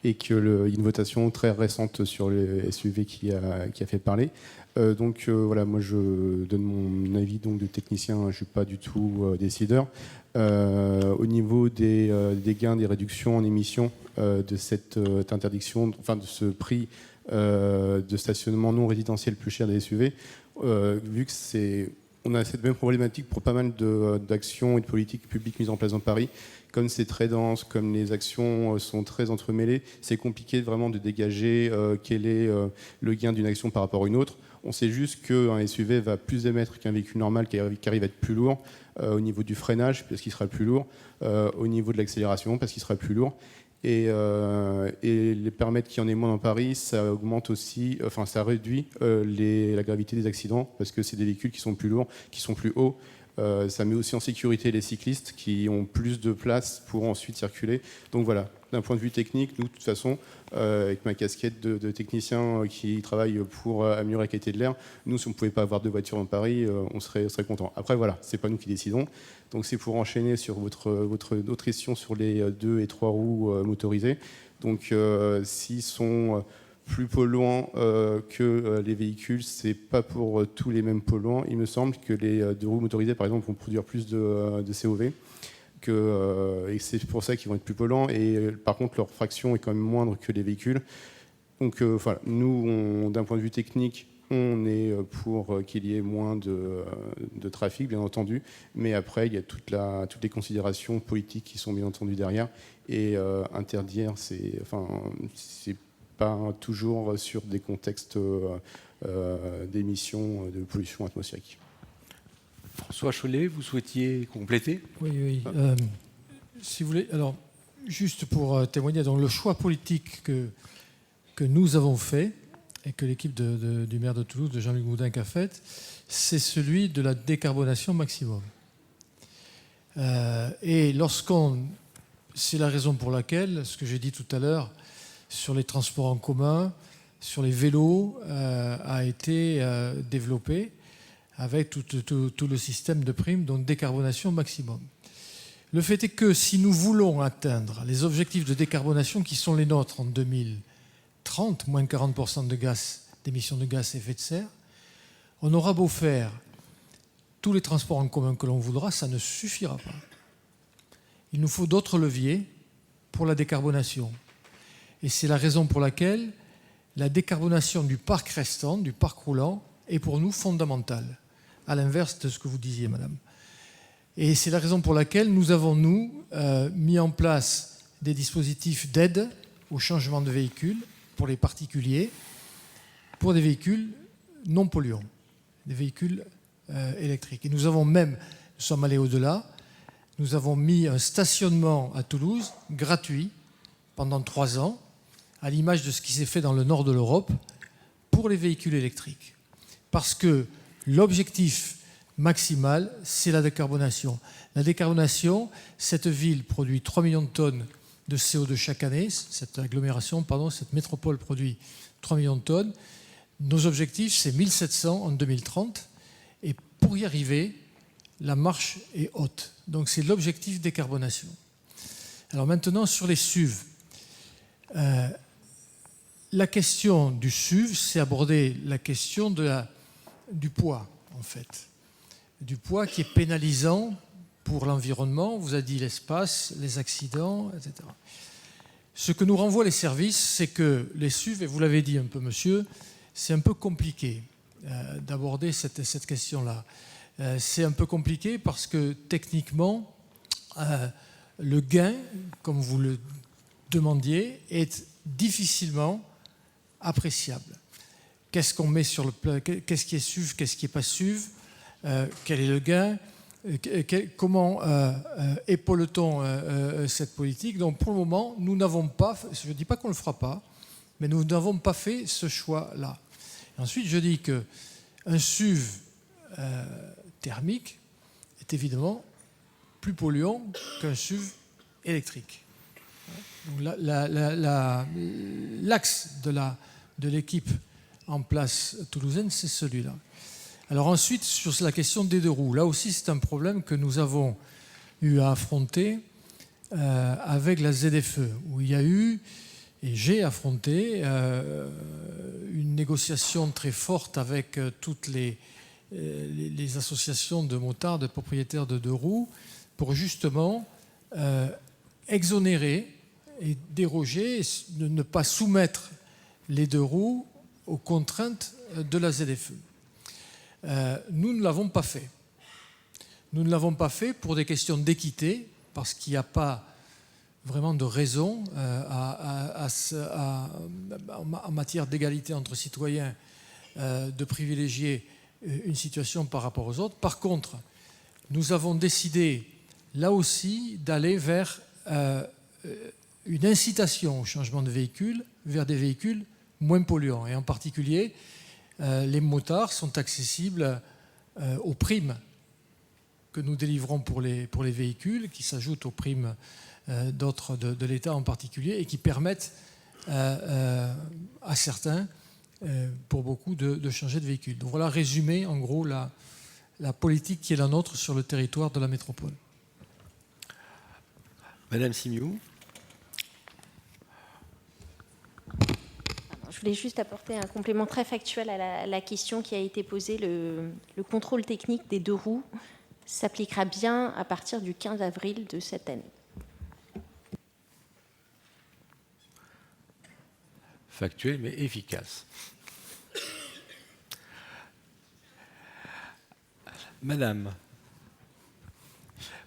S5: et qu'il y a une votation très récente sur les SUV qui a fait parler. Voilà, moi je donne mon avis donc, de technicien, je ne suis pas du tout décideur. Au niveau des gains, des réductions en émissions de cette interdiction, enfin de ce prix de stationnement non résidentiel plus cher des SUV, vu que on a cette même problématique pour pas mal d'actions et de politiques publiques mises en place dans Paris. Comme c'est très dense, comme les actions sont très entremêlées, c'est compliqué vraiment de dégager quel est le gain d'une action par rapport à une autre. On sait juste qu'un SUV va plus émettre qu'un véhicule normal qui arrive à être plus lourd au niveau du freinage parce qu'il sera plus lourd, au niveau de l'accélération parce qu'il sera plus lourd. Et les permettre qu'il y en ait moins dans Paris, ça augmente aussi, enfin ça réduit la gravité des accidents parce que c'est des véhicules qui sont plus lourds, qui sont plus hauts. Ça met aussi en sécurité les cyclistes qui ont plus de place pour ensuite circuler. Donc voilà, d'un point de vue technique, nous de toute façon, avec ma casquette de technicien qui travaille pour améliorer la qualité de l'air, nous si on ne pouvait pas avoir 2 voitures dans Paris, on serait content. Après voilà, c'est pas nous qui décidons. Donc c'est pour enchaîner sur votre autre question sur les 2 et 3 roues motorisées. Donc s'ils sont plus polluants que les véhicules, c'est pas pour tous les mêmes polluants. Il me semble que les 2 roues motorisées, par exemple, vont produire plus de COV. Et c'est pour ça qu'ils vont être plus polluants. Et par contre, leur fraction est quand même moindre que les véhicules. Donc voilà, nous, d'un point de vue technique, on est pour qu'il y ait moins de trafic, bien entendu. Mais après, il y a toutes les considérations politiques qui sont bien entendu derrière. Et interdire, c'est pas toujours sur des contextes d'émissions de pollution atmosphérique.
S1: François Chollet, vous souhaitiez compléter?
S2: Oui. Si vous voulez, alors, juste pour témoigner, donc, le choix politique que nous avons fait et que l'équipe du maire de Toulouse, de Jean-Luc Moudinque, a fait, c'est celui de la décarbonation maximum. Et c'est la raison pour laquelle, ce que j'ai dit tout à l'heure, sur les transports en commun, sur les vélos a été développé avec tout le système de primes, donc décarbonation maximum. Le fait est que si nous voulons atteindre les objectifs de décarbonation qui sont les nôtres en 2030, moins de 40% d'émissions de gaz à effet de serre, on aura beau faire tous les transports en commun que l'on voudra, ça ne suffira pas. Il nous faut d'autres leviers pour la décarbonation. Et c'est la raison pour laquelle la décarbonation du parc restant, du parc roulant, est pour nous fondamentale, à l'inverse de ce que vous disiez, madame. Et c'est la raison pour laquelle nous avons, mis en place des dispositifs d'aide au changement de véhicules pour les particuliers, pour des véhicules non polluants, des véhicules électriques. Et nous sommes allés au-delà, nous avons mis un stationnement à Toulouse gratuit pendant 3 ans, à l'image de ce qui s'est fait dans le nord de l'Europe, pour les véhicules électriques. Parce que l'objectif maximal, c'est la décarbonation. La décarbonation, cette ville produit 3 millions de tonnes de CO2 chaque année, cette métropole produit 3 millions de tonnes. Nos objectifs, c'est 1700 en 2030. Et pour y arriver, la marche est haute. Donc c'est l'objectif décarbonation. Alors maintenant, sur les SUV. La question du SUV, c'est aborder la question du poids, en fait. Du poids qui est pénalisant pour l'environnement, on vous a dit l'espace, les accidents, etc. Ce que nous renvoient les services, c'est que les SUV, et vous l'avez dit un peu, monsieur, c'est un peu compliqué d'aborder cette question-là. C'est un peu compliqué parce que techniquement, le gain, comme vous le demandiez, est difficilement appréciable. Qu'est-ce qu'on met sur le plat? Qu'est-ce qui est SUV? Qu'est-ce qui n'est pas SUV? Quel est le gain? Comment épaule-t-on cette politique? Donc pour le moment, nous n'avons pas, je ne dis pas qu'on ne le fera pas, mais nous n'avons pas fait ce choix-là. Ensuite, je dis qu'un SUV thermique est évidemment plus polluant qu'un SUV électrique. L'axe de l'équipe en place toulousaine, c'est celui-là. Alors ensuite, sur la question des 2 roues, là aussi c'est un problème que nous avons eu à affronter avec la ZFE, où il y a eu, et j'ai affronté, une négociation très forte avec toutes les associations de motards, de propriétaires de 2 roues, pour justement exonérer et déroger, ne pas soumettre les 2 roues aux contraintes de la ZFE. Nous ne l'avons pas fait. Nous ne l'avons pas fait pour des questions d'équité, parce qu'il n'y a pas vraiment de raison en matière d'égalité entre citoyens de privilégier une situation par rapport aux autres. Par contre, nous avons décidé, là aussi, d'aller vers une incitation au changement de véhicule, vers des véhicules moins polluants. Et en particulier, les motards sont accessibles aux primes que nous délivrons pour les véhicules, qui s'ajoutent aux primes d'autres de l'État en particulier, et qui permettent à certains, pour beaucoup, de changer de véhicule. Donc voilà, résumé en gros la politique qui est la nôtre sur le territoire de la métropole.
S1: Madame Simiou.
S15: Je voulais juste apporter un complément très factuel à la question qui a été posée. Le contrôle technique des 2 roues s'appliquera bien à partir du 15 avril de cette année.
S1: Factuel mais efficace. Madame,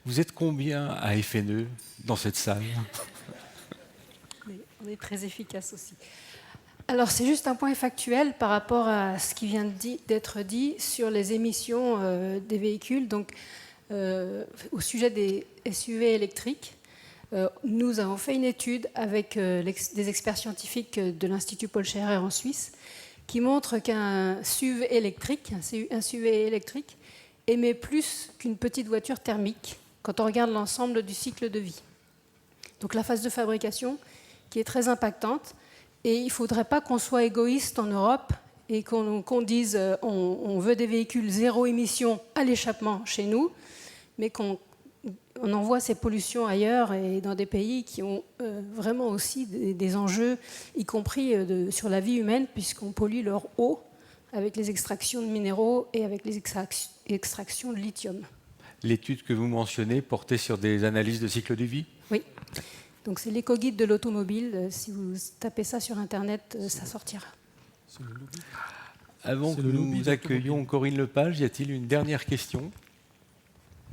S1: vous êtes combien à FNE dans cette salle?
S11: On est très efficace aussi. Alors, c'est juste un point factuel par rapport à ce qui vient d'être dit sur les émissions des véhicules. Donc, au sujet des SUV électriques, nous avons fait une étude avec des experts scientifiques de l'Institut Paul Scherrer en Suisse qui montre qu'un SUV électrique, un SUV électrique émet plus qu'une petite voiture thermique quand on regarde l'ensemble du cycle de vie. Donc, la phase de fabrication qui est très impactante,
S16: Et il ne faudrait pas qu'on soit égoïste en Europe et qu'on dise on veut des véhicules zéro émission à l'échappement chez nous, mais qu'on envoie ces pollutions ailleurs et dans des pays qui ont vraiment aussi des enjeux, y compris sur la vie humaine, puisqu'on pollue leur eau avec les extractions de minéraux et avec les extractions de lithium.
S1: L'étude que vous mentionnez portait sur des analyses de cycle de vie?
S16: Oui. Donc c'est l'éco-guide de l'automobile. Si vous tapez ça sur Internet, ça sortira.
S1: Avant que nous accueillions Corinne Lepage, y a-t-il une dernière question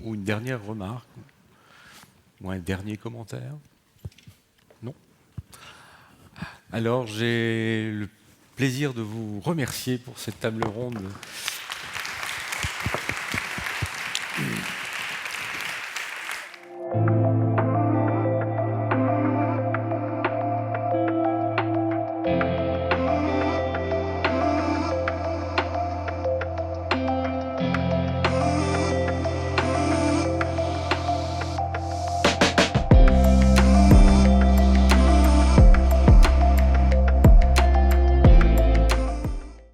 S1: ou une dernière remarque ou un dernier commentaire? Non? Alors j'ai le plaisir de vous remercier pour cette table ronde